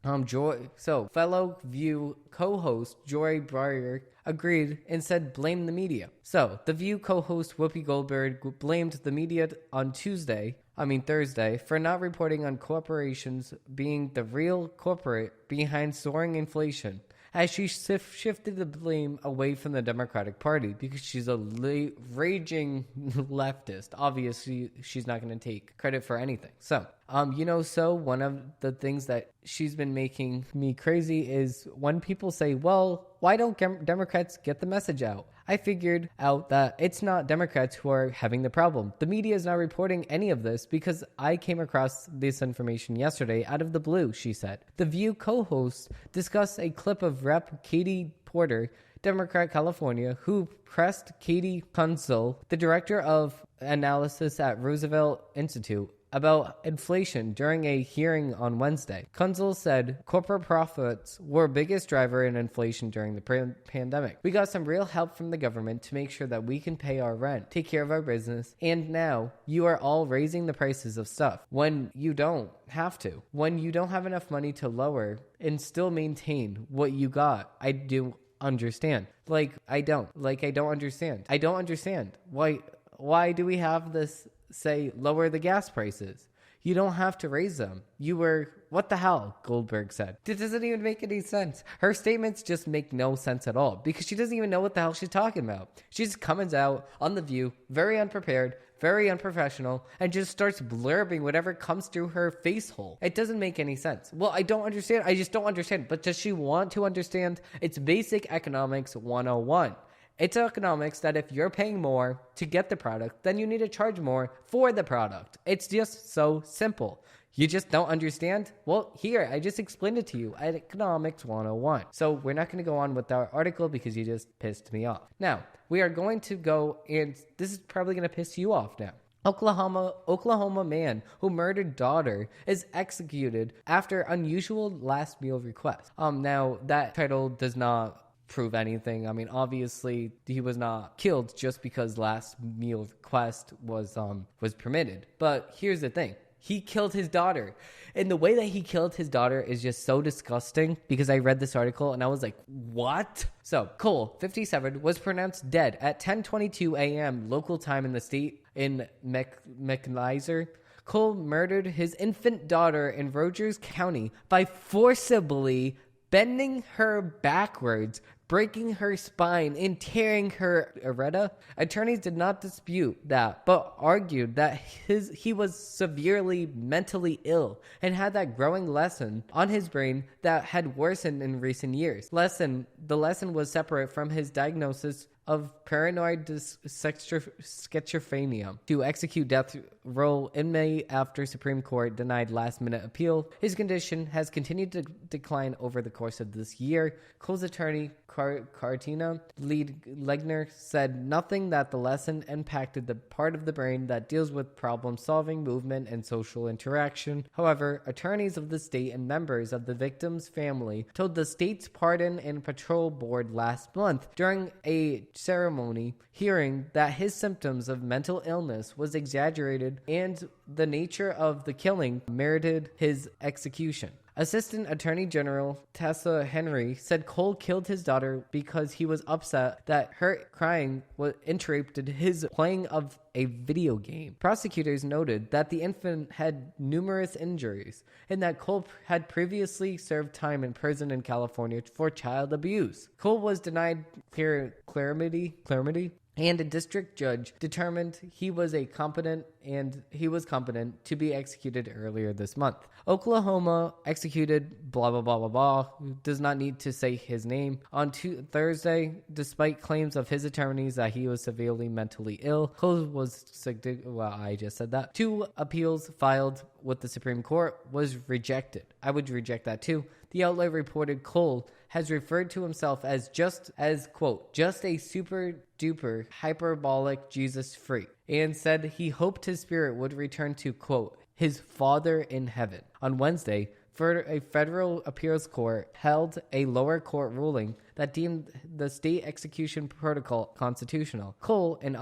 Fellow View co-host Joy Breyer agreed and said blame the media. So, the View co-host Whoopi Goldberg blamed the media on Thursday, for not reporting on corporations being the real culprit behind soaring inflation, as she shifted the blame away from the Democratic Party because she's a raging leftist. Obviously, she's not going to take credit for anything. So, one of the things that she's been making me crazy is when people say, well, why don't Democrats get the message out? I figured out that it's not Democrats who are having the problem. The media is not reporting any of this because I came across this information yesterday out of the blue, she said. The View co-hosts discussed a clip of Rep. Katie Porter, Democrat California, who pressed Katie Kunzel, the director of analysis at Roosevelt Institute, about inflation during a hearing on Wednesday. Kunzel said corporate profits were biggest driver in inflation during the pandemic. We got some real help from the government to make sure that we can pay our rent, take care of our business, and now you are all raising the prices of stuff when you don't have to. When you don't have enough money to lower and still maintain what you got, I do understand. I don't understand. I don't understand. Why do we have this say lower the gas prices? You don't have to raise them. What the hell? Goldberg said. It doesn't even make any sense. Her statements just make no sense at all because she doesn't even know what the hell she's talking about. She just comes out on The View, very unprepared, very unprofessional, and just starts blurbing whatever comes through her face hole. It doesn't make any sense. Well, I don't understand. I just don't understand. But does she want to understand? It's basic economics 101. It's economics that if you're paying more to get the product, then you need to charge more for the product. It's just so simple. You just don't understand? Well, here, I just explained it to you at Economics 101. So we're not going to go on with our article because you just pissed me off. Now, we are going to go, and this is probably going to piss you off now. Oklahoma man who murdered daughter is executed after unusual last meal request. Now, that title does not prove anything. Obviously he was not killed just because last meal request was permitted. But here's the thing. He killed his daughter. And the way that he killed his daughter is just so disgusting because I read this article and I was like, what? So, Cole, 57, was pronounced dead at 10:22 a.m. local time in the state in McNizer. Cole murdered his infant daughter in Rogers County by forcibly bending her backwards, breaking her spine, and tearing her aorta. Attorneys did not dispute that, but argued that he was severely mentally ill and had that growing lesson on his brain that had worsened in recent years. The lesson was separate from his diagnosis of paranoid schizophrenia to execute death row in May after Supreme Court denied last-minute appeal. His condition has continued to decline over the course of this year. Cole's attorney, Cartina Legner, said nothing that the lesson impacted the part of the brain that deals with problem-solving, movement, and social interaction. However, attorneys of the state and members of the victim's family told the state's Pardon and Patrol Board last month during a ceremony, hearing that his symptoms of mental illness was exaggerated and the nature of the killing merited his execution. Assistant Attorney General Tessa Henry said Cole killed his daughter because he was upset that her crying interrupted his playing of a video game. Prosecutors noted that the infant had numerous injuries and that Cole had previously served time in prison in California for child abuse. Cole was denied clarity, and a district judge determined he was competent to be executed earlier this month. Oklahoma executed blah, blah, blah, blah, blah, does not need to say his name, on Thursday, despite claims of his attorneys that he was severely mentally ill. Cole was I just said that. 2 appeals filed with the Supreme Court was rejected. I would reject that too. The outlet reported Cole has referred to himself as quote, just a super duper hyperbolic Jesus freak, and said he hoped his spirit would return to, quote, his Father in heaven. On Wednesday, a federal appeals court held a lower court ruling that deemed the state execution protocol constitutional. Cole and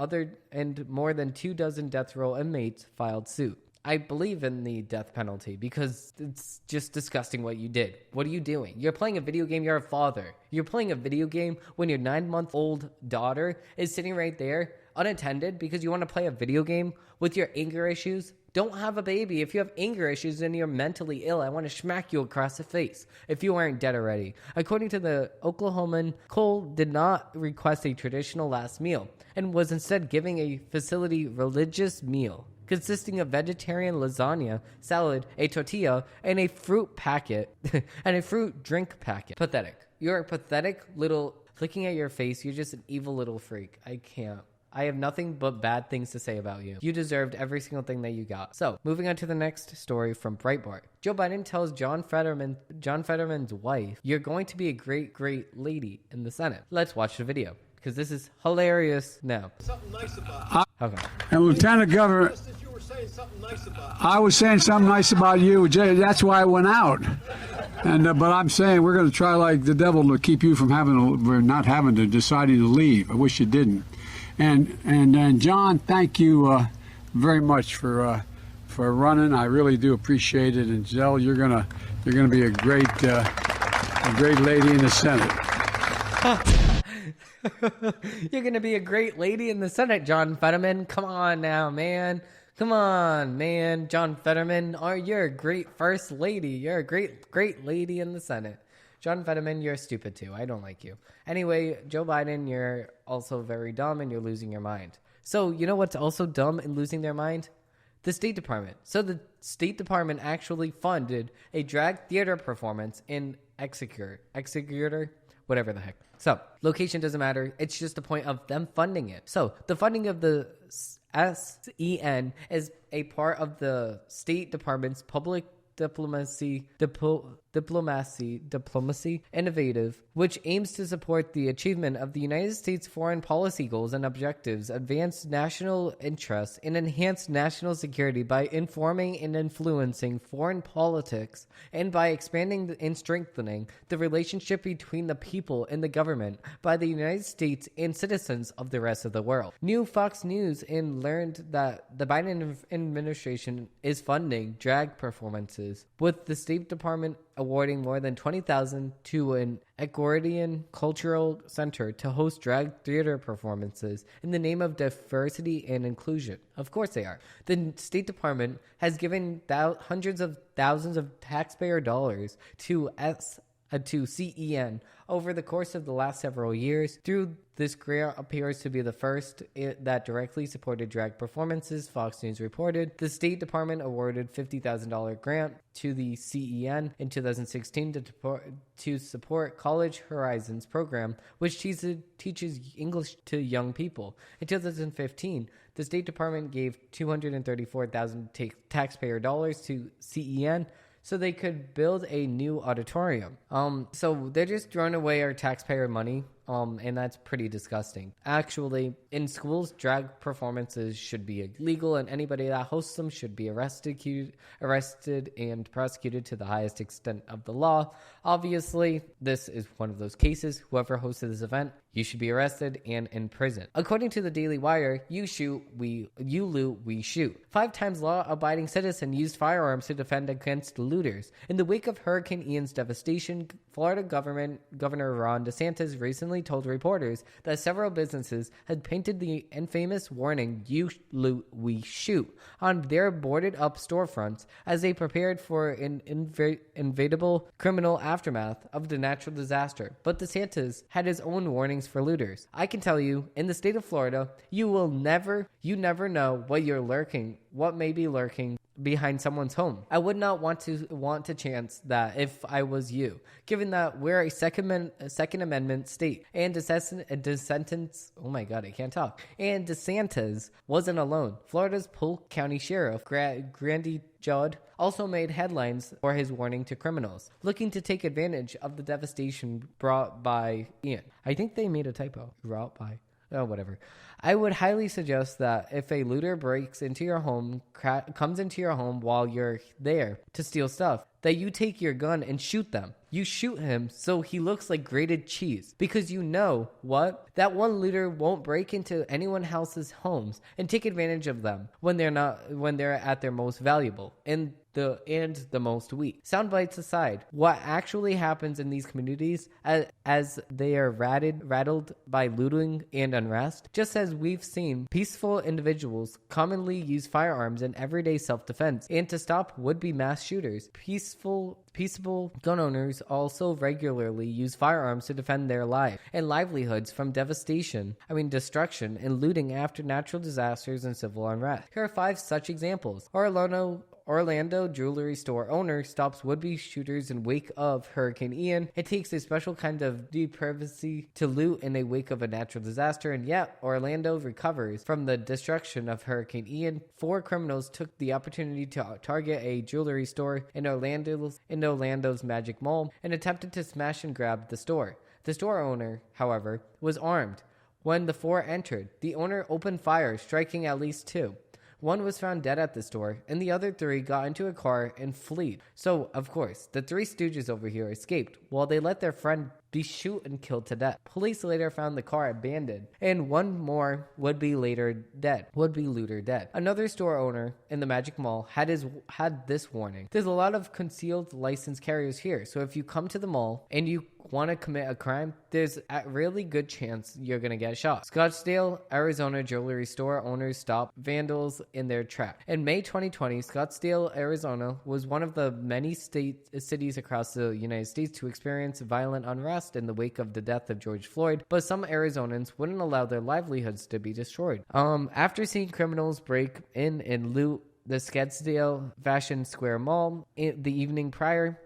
more than 24 death row inmates filed suit. I believe in the death penalty because it's just disgusting what you did. What are you doing? You're playing a video game. You're a father. You're playing a video game when your 9-month-old daughter is sitting right there unattended because you want to play a video game with your anger issues. Don't have a baby. If you have anger issues and you're mentally ill, I want to smack you across the face if you aren't dead already. According to the Oklahoman, Cole did not request a traditional last meal and was instead giving a facility religious meal consisting of vegetarian lasagna, salad, a tortilla, and a fruit packet, and a fruit drink packet. Pathetic. You're a pathetic little... Looking at your face, you're just an evil little freak. I can't. I have nothing but bad things to say about you. You deserved every single thing that you got. So, moving on to the next story from Breitbart. Joe Biden tells John Fetterman's wife, you're going to be a great, great lady in the Senate. Let's watch the video, because this is hilarious now. Something nice about Okay. And Lieutenant Governor, you were saying something nice about I was saying something nice about you. That's why I went out. And but I'm saying we're going to try like the devil to keep you from deciding to leave. I wish you didn't. And John, thank you very much for running. I really do appreciate it. And Zell, you're gonna be a great lady in the Senate. You're going to be a great lady in the Senate, John Fetterman. Come on now, man. Come on, man. John Fetterman, you're a great first lady. You're a great, great lady in the Senate. John Fetterman, you're stupid too. I don't like you. Anyway, Joe Biden, you're also very dumb and you're losing your mind. So, you know what's also dumb and losing their mind? The State Department. So the State Department actually funded a drag theater performance in Executor, whatever the heck. So, location doesn't matter. It's just the point of them funding it. So, the funding of the SEN is a part of the State Department's public diplomacy innovative, which aims to support the achievement of the United States foreign policy goals and objectives, advance national interests, and enhance national security by informing and influencing foreign politics, and by expanding and strengthening the relationship between the people and the government by the United States and citizens of the rest of the world. New Fox News learned that the Biden administration is funding drag performances, with the State Department awarding more than $20,000 to an Edwardian Cultural Center to host drag theater performances in the name of diversity and inclusion. Of course they are. The State Department has given hundreds of thousands of taxpayer dollars to CEN over the course of the last several years. Through this grant appears to be the first that directly supported drag performances, Fox News reported. The State Department awarded $50,000 grant to the CEN in 2016 to support College Horizons program, which teaches English to young people. In 2015, the State Department gave $234,000 taxpayer dollars to CEN so they could build a new auditorium. So they're just throwing away our taxpayer money, and that's pretty disgusting. Actually, in schools, drag performances should be illegal, and anybody that hosts them should be arrested and prosecuted to the highest extent of the law. Obviously, this is one of those cases. Whoever hosted this event, You should be arrested and in prison. According to the Daily Wire, you loot, we shoot. 5 times law-abiding citizen used firearms to defend against looters. In the wake of Hurricane Ian's devastation, Florida Governor Ron DeSantis recently told reporters that several businesses had painted the infamous warning, "You loot, we shoot," on their boarded-up storefronts as they prepared for an inevitable criminal aftermath of the natural disaster. But DeSantis had his own warnings for looters. I can tell you, in the state of Florida, you never know what may be lurking behind someone's home. I would not want to chance that if I was you, given that we're a Second Amendment state, and DeSantis, oh my God, I can't talk. And DeSantis wasn't alone. Florida's Polk County Sheriff Grandy Judd also made headlines for his warning to criminals looking to take advantage of the devastation brought by Ian. I think they made a typo. Brought by. Oh, whatever. I would highly suggest that if a looter breaks into your home, comes into your home while you're there to steal stuff, that you take your gun and shoot them. You shoot him so he looks like grated cheese, because you know what? That one looter won't break into anyone else's homes and take advantage of them when they're at their most valuable and the most weak. Sound bites aside, what actually happens in these communities as they are rattled by looting and unrest? Just as we've seen, peaceful individuals commonly use firearms in everyday self-defense and to stop would-be mass shooters. Peaceable gun owners also regularly use firearms to defend their lives and livelihoods from destruction and looting after natural disasters and civil unrest. Here are 5 such examples. Orlando jewelry store owner stops would-be shooters in wake of Hurricane Ian. It takes a special kind of depravity to loot in a wake of a natural disaster, and yet Orlando recovers from the destruction of Hurricane Ian. 4 criminals took the opportunity to target a jewelry store in Orlando's Magic Mall and attempted to smash and grab the store. The store owner, however, was armed. When the 4 entered, the owner opened fire, striking at least 2. One was found dead at the store, and the other 3 got into a car and fled. So, of course, the 3 stooges over here escaped, while they let their friend be shot and killed to death. Police later found the car abandoned, and one more would-be looter dead. Another store owner in the Magic Mall had this warning. There's a lot of concealed license carriers here, so if you come to the mall and you want to commit a crime, there's a really good chance you're going to get shot. Scottsdale, Arizona jewelry store owners stopped vandals in their tracks. In May 2020, Scottsdale, Arizona was one of the many cities across the United States to experience violent unrest in the wake of the death of George Floyd, but some Arizonans wouldn't allow their livelihoods to be destroyed. After seeing criminals break in and loot the Scottsdale Fashion Square Mall the evening prior,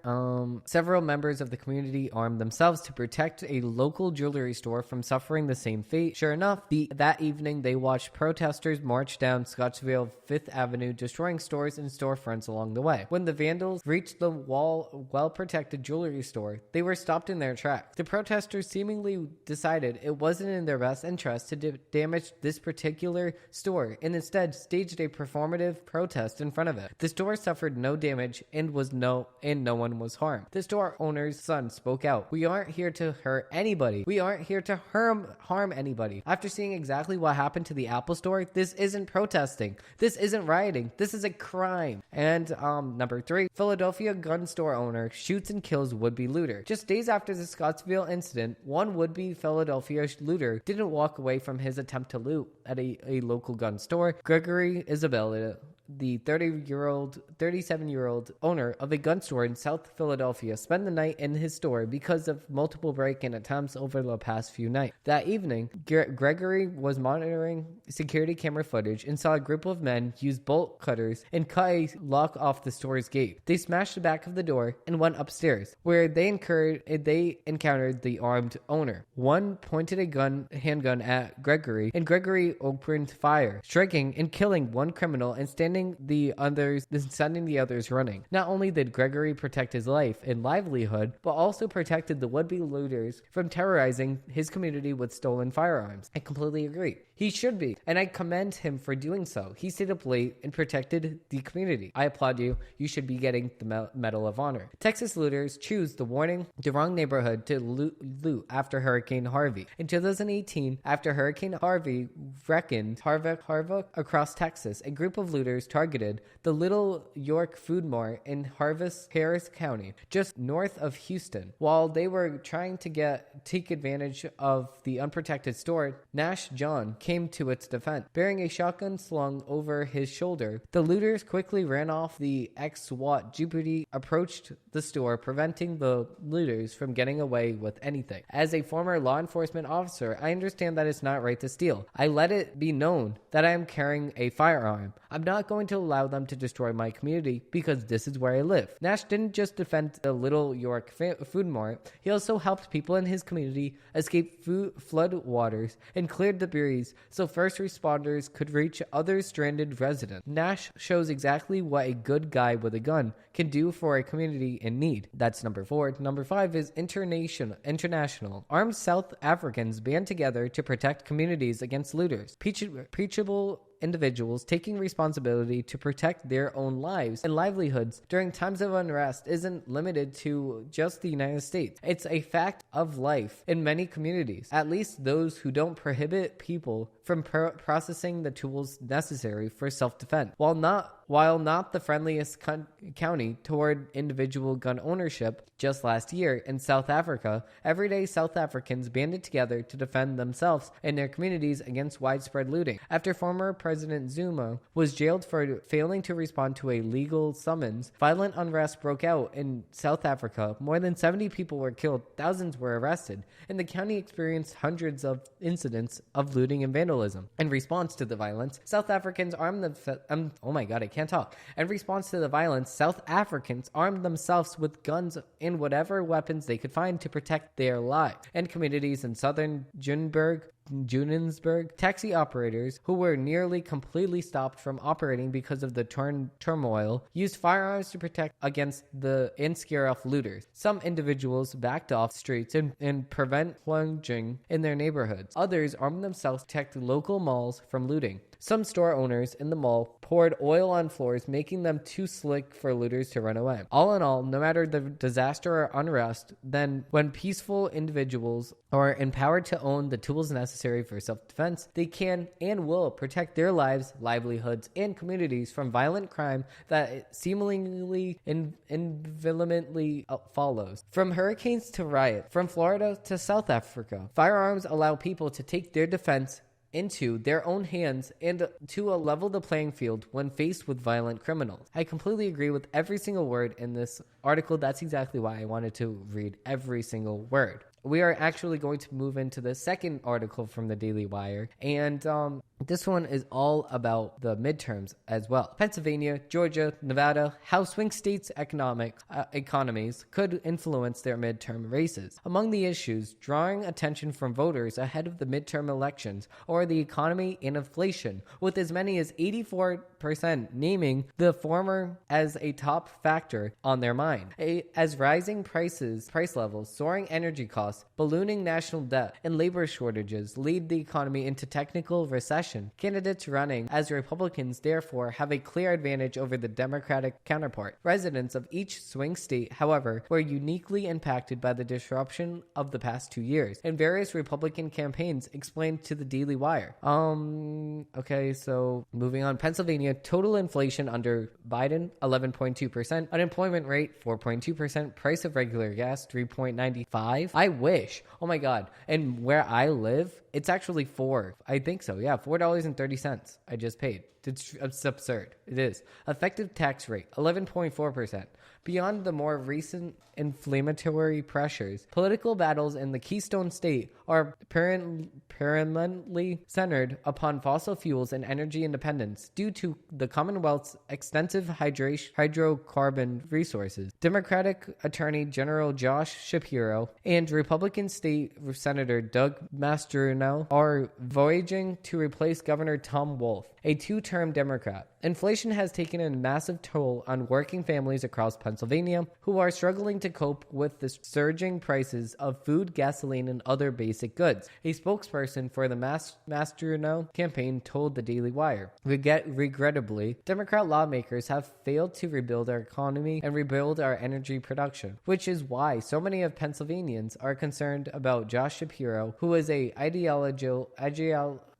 several members of the community armed themselves to protect a local jewelry store from suffering the same fate. Sure enough, that evening they watched protesters march down Scottsdale 5th Avenue, destroying stores and storefronts along the way. When the vandals reached the well-protected jewelry store, they were stopped in their tracks. The protesters seemingly decided it wasn't in their best interest to damage this particular store, and instead staged a performative protest in front of it. The store suffered no damage and no one was harmed. The store owner's son spoke out. "We aren't here to hurt anybody. We aren't here to harm anybody." After seeing exactly what happened to the Apple store, this isn't protesting. This isn't rioting. This is a crime. And number 3, Philadelphia gun store owner shoots and kills would-be looter. Just days after the Scottsdale incident, one would-be Philadelphia looter didn't walk away from his attempt to loot at a local gun store. Gregory Isabella, the 37-year-old owner of a gun store in South Philadelphia, spent the night in his store because of multiple break-in attempts over the past few nights. That evening, Gregory was monitoring security camera footage and saw a group of men use bolt cutters and cut a lock off the store's gate. They smashed the back of the door and went upstairs, where they encountered the armed owner. One pointed a handgun at Gregory, and Gregory opened fire, striking and killing one criminal and standing sending the others running. Not only did Gregory protect his life and livelihood, but also protected the would-be looters from terrorizing his community with stolen firearms. I completely agree. He should be, and I commend him for doing so. He stayed up late and protected the community. I applaud you. You should be getting the Medal of Honor. Texas looters choose the wrong neighborhood to loot after Hurricane Harvey. In 2018, after Hurricane Harvey wrecked havoc across Texas, a group of looters targeted the Little York Food Mart in Harris County, just north of Houston. While they were trying to take advantage of the unprotected store, Nash John came to its defense. Bearing a shotgun slung over his shoulder, the looters quickly ran off. The ex-SWAT deputy approached the store, preventing the looters from getting away with anything. As a former law enforcement officer, I understand that it's not right to steal. I let it be known that I am carrying a firearm. I'm not going to allow them to destroy my community because this is where I live. Nash didn't just defend the Little York Food Mart, he also helped people in his community escape flood waters and cleared debris so first responders could reach other stranded residents. Nash shows exactly what a good guy with a gun can do for a community in need. That's number 4. Number 5 is international. Armed South Africans band together to protect communities against looters. Impeachable individuals taking responsibility to protect their own lives and livelihoods during times of unrest isn't limited to just the United States. It's a fact of life in many communities, at least those who don't prohibit people from processing the tools necessary for self-defense. While not the friendliest county toward individual gun ownership, just last year in South Africa, everyday South Africans banded together to defend themselves and their communities against widespread looting. After former President Zuma was jailed for failing to respond to a legal summons, violent unrest broke out in South Africa. More than 70 people were killed, thousands were arrested, and the county experienced hundreds of incidents of looting and vandalism. In response to the violence, South Africans armed themselves with guns and whatever weapons they could find to protect their lives. And communities in southern Johannesburg, taxi operators who were nearly completely stopped from operating because of the turmoil used firearms to protect against and scare off looters. Some individuals backed off streets and prevent plunging in their neighborhoods. Others armed themselves to protect local malls from looting. Some store owners in the mall poured oil on floors, making them too slick for looters to run away. All in all, no matter the disaster or unrest, then when peaceful individuals are empowered to own the tools necessary for self-defense, they can and will protect their lives, livelihoods, and communities from violent crime that seemingly inevitably follows. From hurricanes to riots, from Florida to South Africa, firearms allow people to take their defense into their own hands and to level the playing field when faced with violent criminals. I completely agree with every single word in this article. That's exactly why I wanted to read every single word. We are actually going to move into the second article from the Daily Wire, and this one is all about the midterms as well. Pennsylvania, Georgia, Nevada, how swing states' economies could influence their midterm races. Among the issues drawing attention from voters ahead of the midterm elections are the economy and inflation, with as many as 84% naming the former as a top factor on their mind. As rising price levels, soaring energy costs, ballooning national debt, and labor shortages lead the economy into technical recession. Candidates running as Republicans therefore have a clear advantage over the Democratic counterpart. Residents of each swing state, however, were uniquely impacted by the disruption of the past 2 years, and various Republican campaigns explained to the Daily Wire. Okay, so moving on. Pennsylvania, total inflation under Biden, 11.2%. Unemployment rate, 4.2%. Price of regular gas, 3.95. I wish. Oh my God. And where I live, it's actually $4. I think so. Yeah, $4.30 I just paid. It's absurd. It is. Effective tax rate, 11.4%. Beyond the more recent inflammatory pressures, political battles in the Keystone State are permanently centered upon fossil fuels and energy independence due to the Commonwealth's extensive hydrocarbon resources. Democratic Attorney General Josh Shapiro and Republican State Senator Doug Mastriano are voyaging to replace Governor Tom Wolf, a two-term term Democrat. Inflation has taken a massive toll on working families across Pennsylvania who are struggling to cope with the surging prices of food, gasoline, and other basic goods. A spokesperson for the Mastriano campaign told the Daily Wire, regrettably, Democrat lawmakers have failed to rebuild our economy and rebuild our energy production, which is why so many of Pennsylvanians are concerned about Josh Shapiro, who is a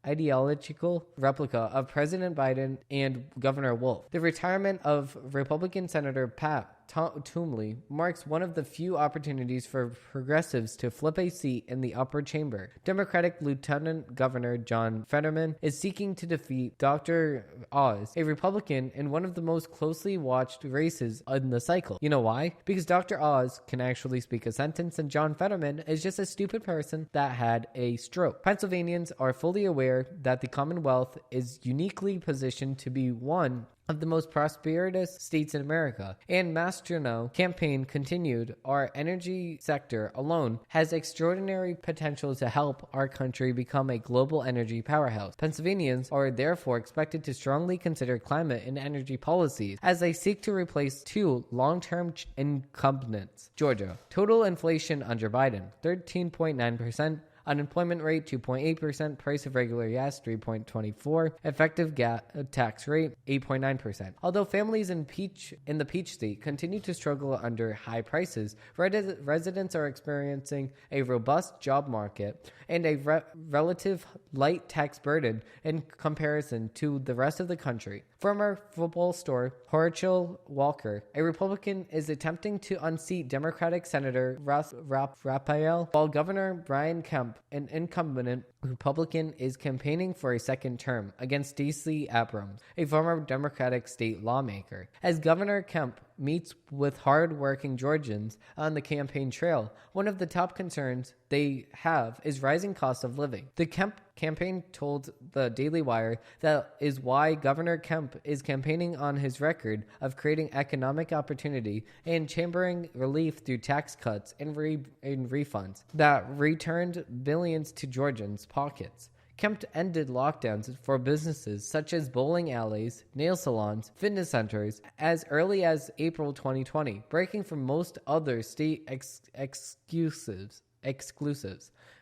ideological replica of President Biden and Governor Wolf. The retirement of Republican Senator Pat Toomey marks one of the few opportunities for progressives to flip a seat in the upper chamber. Democratic Lieutenant Governor John Fetterman is seeking to defeat Dr. Oz, a Republican, in one of the most closely watched races in the cycle. You know why? Because Dr. Oz can actually speak a sentence and John Fetterman is just a stupid person that had a stroke. Pennsylvanians are fully aware that the Commonwealth is uniquely positioned to be one of the most prosperous states in America, and Mastriano campaign continued, our energy sector alone has extraordinary potential to help our country become a global energy powerhouse. Pennsylvanians are therefore expected to strongly consider climate and energy policies as they seek to replace two long-term incumbents. Georgia. Total inflation under Biden, 13.9%. Unemployment rate 2.8%, price of regular gas 3.24%, effective tax rate 8.9%. Although families in the Peach State continue to struggle under high prices, residents are experiencing a robust job market and a relative light tax burden in comparison to the rest of the country. Former football star Herschel Walker, a Republican, is attempting to unseat Democratic Senator Raphael, while Governor Brian Kemp, an incumbent Republican, is campaigning for a second term against Stacey Abrams, a former Democratic state lawmaker. As Governor Kemp meets with hard-working Georgians on the campaign trail, one of the top concerns they have is rising cost of living. The Kemp campaign told the Daily Wire that is why Governor Kemp is campaigning on his record of creating economic opportunity and championing relief through tax cuts and refunds that returned billions to Georgians' pockets. Kemp ended lockdowns for businesses such as bowling alleys, nail salons, fitness centers as early as April 2020, breaking from most other state exclusives.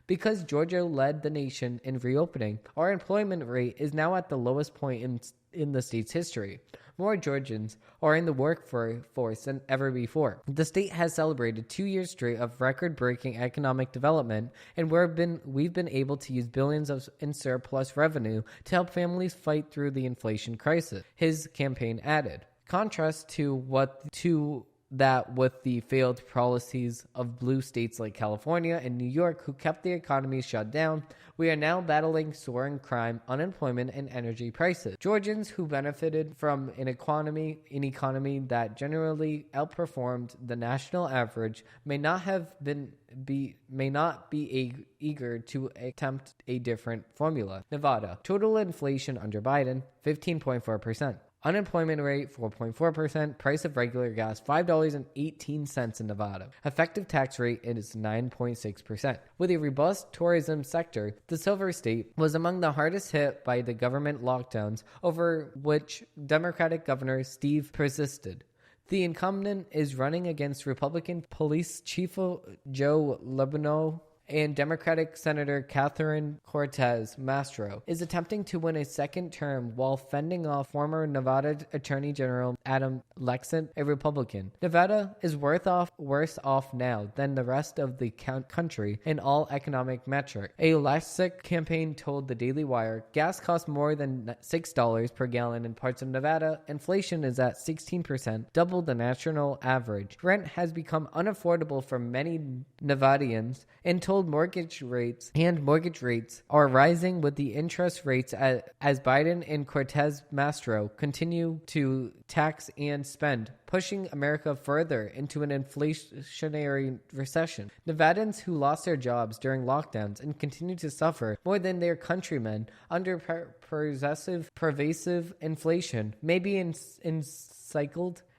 Because Georgia led the nation in reopening, our employment rate is now at the lowest point in the state's history. More Georgians are in the workforce than ever before. The state has celebrated 2 years straight of record-breaking economic development, and we've been able to use billions in surplus revenue to help families fight through the inflation crisis, his campaign added. Contrast to that with the failed policies of blue states like California and New York, who kept the economy shut down, we are now battling soaring crime, unemployment, and energy prices. Georgians who benefited from an economy that generally outperformed the national average may not be eager to attempt a different formula. Nevada. Total inflation under Biden, 15.4%. Unemployment rate 4.4%, price of regular gas $5.18 in Nevada. Effective tax rate is 9.6%. With a robust tourism sector, the Silver State was among the hardest hit by the government lockdowns, over which Democratic Governor Steve persisted. The incumbent is running against Republican Police Chief Joe Lebano, and Democratic Senator Catherine Cortez Masto is attempting to win a second term while fending off former Nevada Attorney General Adam Lexent, a Republican. Nevada is worse off now than the rest of the country in all economic metrics. A Lexent campaign told the Daily Wire, gas costs more than $6 per gallon in parts of Nevada. Inflation is at 16%, double the national average. Rent has become unaffordable for many Nevadians, and mortgage rates are rising with the interest rates as Biden and Cortez Masto continue to tax and spend, pushing America further into an inflationary recession. Nevadans who lost their jobs during lockdowns and continue to suffer more than their countrymen under pervasive inflation may be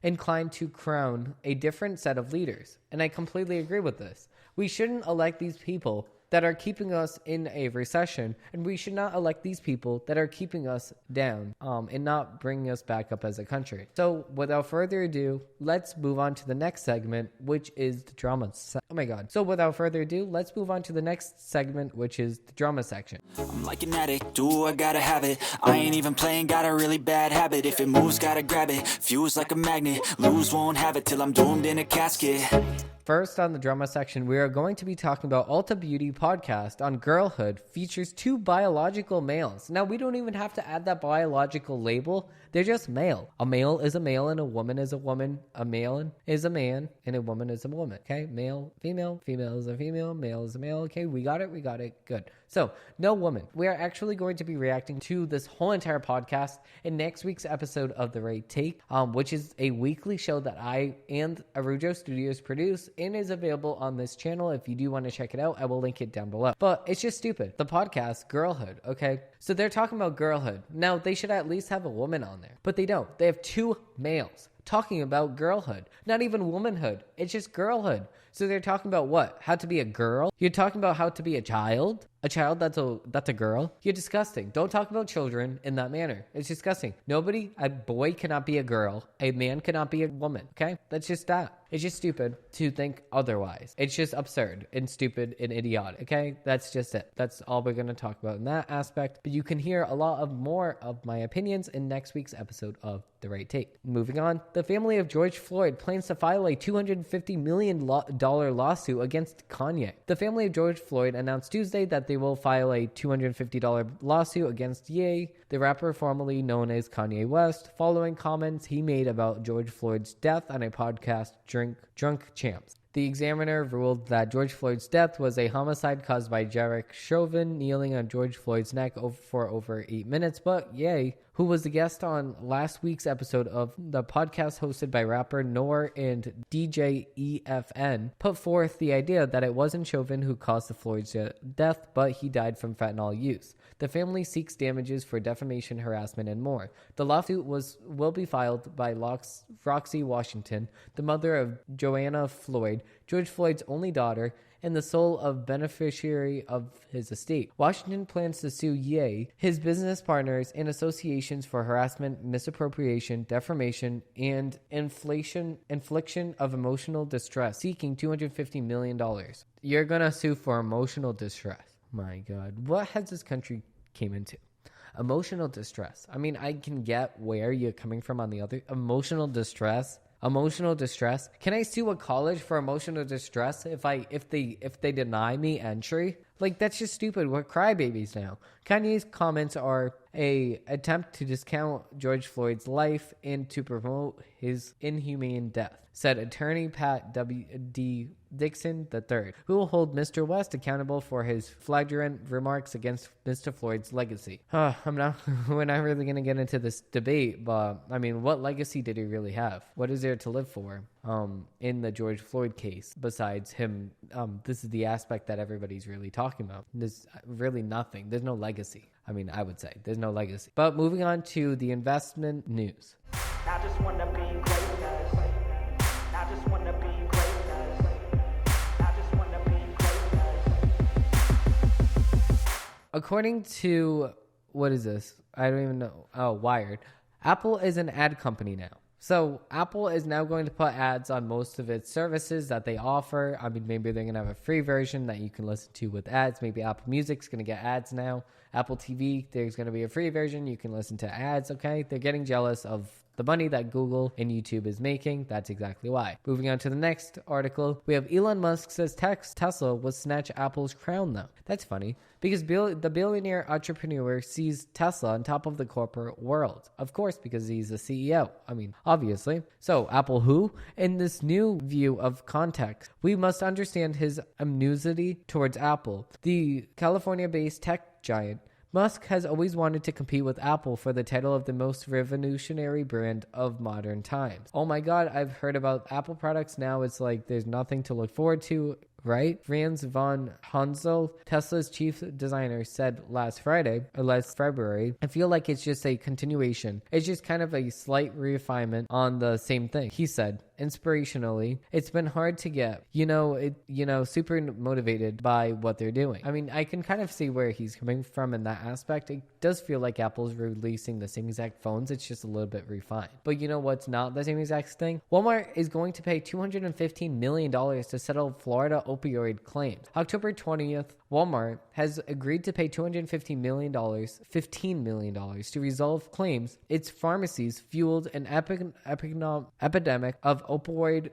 inclined to crown a different set of leaders. And I completely agree with this. We shouldn't elect these people that are keeping us in a recession, and we should not elect these people that are keeping us down and not bringing us back up as a country. So without further ado, let's move on to the next segment, which is the drama. Oh my god. So without further ado, let's move on to the next segment, which is the drama section. I'm like an addict, do I gotta have it. I ain't even playing, got a really bad habit. If it moves, gotta grab it. Fuse like a magnet, lose, won't have it till I'm doomed in a casket. First on the drama section, we are going to be talking about Ulta Beauty podcast on girlhood features 2 biological males. Now, we don't even have to add that biological label. They're just male. A male is a male and a woman is a woman. A male is a man and a woman is a woman. Okay? Male, female is a female, male is a male. Okay, we got it. Good. So, no woman. We are actually going to be reacting to this whole entire podcast in next week's episode of The Right Take, which is a weekly show that I and Arujo Studios produce and is available on this channel. If you do want to check it out, I will link it down below. But it's just stupid. The podcast, girlhood, okay? So they're talking about girlhood. Now, they should at least have a woman on there, but they don't. They have 2 males talking about girlhood. Not even womanhood. It's just girlhood. So they're talking about what? How to be a girl? You're talking about how to be a child? A child that's a girl? You're disgusting. Don't talk about children in that manner. It's disgusting. A boy cannot be a girl. A man cannot be a woman. Okay? That's just that. It's just stupid to think otherwise. It's just absurd and stupid and idiotic. Okay? That's just it. That's all we're going to talk about in that aspect. But you can hear a lot of more of my opinions in next week's episode of The Right Take. Moving on, the family of George Floyd plans to file a $250 million lawsuit against Kanye. The family of George Floyd announced Tuesday that they will file a $250 lawsuit against Ye, the rapper formerly known as Kanye West, following comments he made about George Floyd's death on a podcast, Drunk Champs. The Examiner ruled that George Floyd's death was a homicide caused by Derek Chauvin kneeling on George Floyd's neck for over 8 minutes, but Ye, who was the guest on last week's episode of the podcast hosted by rapper Noor and DJ EFN, put forth the idea that it wasn't Chauvin who caused the Floyd's death, but he died from fentanyl use. The family seeks damages for defamation, harassment, and more. The lawsuit will be filed by Roxy Washington, the mother of Joanna Floyd, George Floyd's only daughter, and the sole beneficiary of his estate. Washington plans to sue Ye, his business partners, and associations for harassment, misappropriation, defamation, and infliction of emotional distress, seeking $250 million. You're gonna sue for emotional distress. My God, what has this country came into? Emotional distress. I mean, I can get where you're coming from on the other. Emotional distress. Can I sue a college for emotional distress if they deny me entry? Like, that's just stupid. We're crybabies now. Kanye's comments are a attempt to discount George Floyd's life and to promote his inhumane death, said attorney Pat W.D. Dixon III, who will hold Mr. West accountable for his flagrant remarks against Mr. Floyd's legacy. We're not really going to get into this debate, but I mean, what legacy did he really have? What is there to live for in the George Floyd case besides him? This is the aspect that everybody's really talking about. There's really nothing. There's no legacy. I mean, I would say there's no legacy. But moving on to the investment news. I just want to be great, guys. I just want to be great, guys. I just want to be great, guys. According to, what is this? I don't even know. Oh, Wired. Apple is an ad company now. So Apple is now going to put ads on most of its services that they offer. I mean, maybe they're going to have a free version that you can listen to with ads. Maybe Apple Music's going to get ads now. Apple TV, there's going to be a free version. You can listen to ads, okay? They're getting jealous of the money that Google and YouTube is making. That's exactly why. Moving on to the next article, we have Elon Musk says Tesla will snatch Apple's crown though. That's funny because the billionaire entrepreneur sees Tesla on top of the corporate world. Of course, because he's the CEO. I mean, obviously. So Apple who? In this new view of context, we must understand his amnesty towards Apple. The California-based tech giant Musk has always wanted to compete with Apple for the title of the most revolutionary brand of modern times. Oh my God, I've heard about Apple products now. It's like there's nothing to look forward to right? Franz von Hansel, Tesla's chief designer, said last February, I feel like it's just a continuation. It's just kind of a slight refinement on the same thing. He said, inspirationally, it's been hard to get, super motivated by what they're doing. I mean, I can kind of see where he's coming from in that aspect. It does feel like Apple's releasing the same exact phones. It's just a little bit refined. But you know what's not the same exact thing? Walmart is going to pay $215 million to settle Florida opioid claims. October 20th, Walmart has agreed to pay $215 million to resolve claims its pharmacies fueled an epidemic of opioid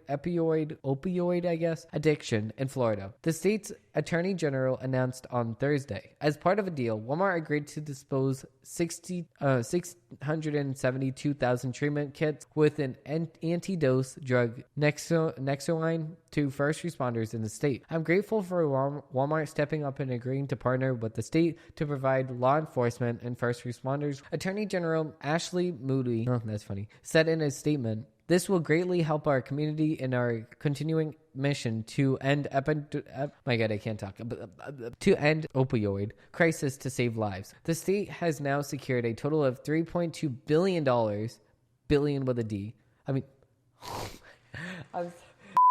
addiction in Florida. The state's attorney general announced on Thursday. As part of a deal, Walmart agreed to dispose 672,000 treatment kits with an anti-dose drug Nexoline to first responders in the state. I'm grateful for Walmart stepping up and agreeing to partner with the state to provide law enforcement and first responders. Attorney General Ashley Moody, said in a statement, this will greatly help our community in our continuing mission to end opioid crisis to save lives. The state has now secured a total of $3.2 billion with a D.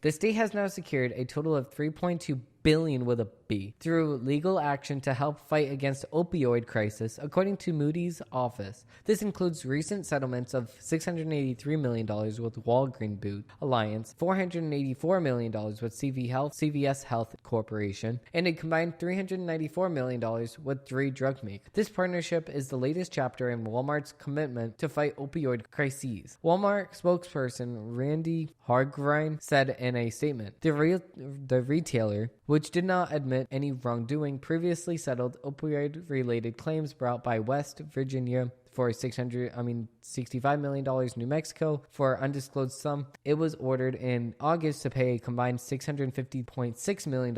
The state has now secured a total of $3.2 billion with a B through legal action to help fight against opioid crisis, according to Moody's office. This includes recent settlements of $683 million with Walgreens Boots Alliance, $484 million with CVS Health Corporation, and a combined $394 million with 3 drug makers. This partnership is the latest chapter in Walmart's commitment to fight opioid crises. Walmart spokesperson Randy Hargrine said in a statement, the retailer, which did not admit any wrongdoing, previously settled opioid-related claims brought by West Virginia for $65 million, New Mexico for undisclosed sum. It was ordered in August to pay a combined $650.6 million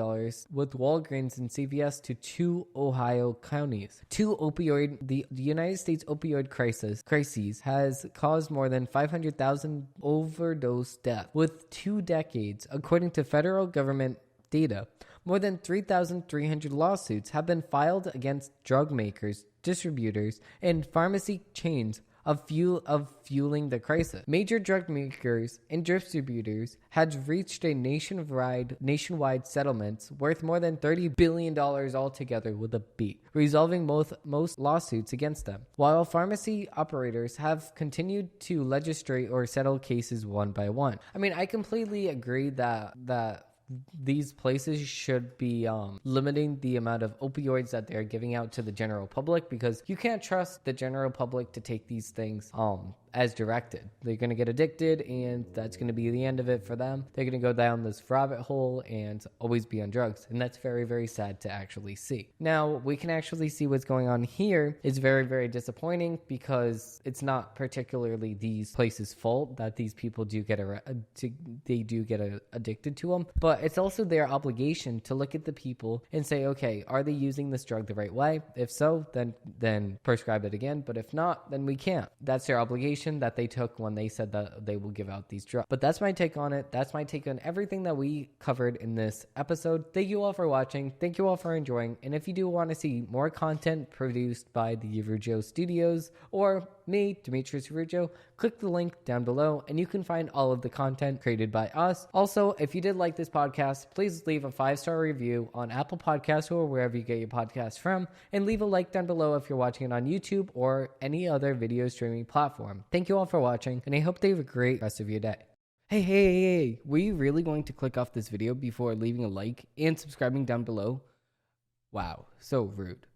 with Walgreens and CVS to 2 Ohio counties. The United States opioid crises has caused more than 500,000 overdose deaths with 2 decades, according to federal government data. More than 3,300 lawsuits have been filed against drug makers, distributors, and pharmacy chains of fueling the crisis. Major drug makers and distributors had reached a nationwide settlements worth more than $30 billion altogether with a B, resolving most lawsuits against them, while pharmacy operators have continued to legislate or settle cases one by one. I completely agree that these places should be limiting the amount of opioids that they're giving out to the general public, because you can't trust the general public to take these things as directed. They're going to get addicted, and that's going to be the end of it for them. They're going to go down this rabbit hole and always be on drugs, and that's very, very sad to actually see. Now, we can actually see what's going on here. It's very, very disappointing, because it's not particularly these places' fault that these people do get addicted to them, but it's also their obligation to look at the people and say, okay, are they using this drug the right way? If so, then prescribe it again, but if not, then we can't. That's their obligation that they took when they said that they will give out these drugs. But that's my take on it. That's my take on everything that we covered in this episode. Thank you all for watching. Thank you all for enjoying. And if you do want to see more content produced by the Rujo Studios or me, Demetrius Rujo, click the link down below and you can find all of the content created by us. Also, if you did like this podcast, please leave a 5-star review on Apple Podcasts or wherever you get your podcasts from, and leave a like down below if you're watching it on YouTube or any other video streaming platform. Thank you all for watching, and I hope they have a great rest of your day. Hey, were you really going to click off this video before leaving a like and subscribing down below? Wow, so rude.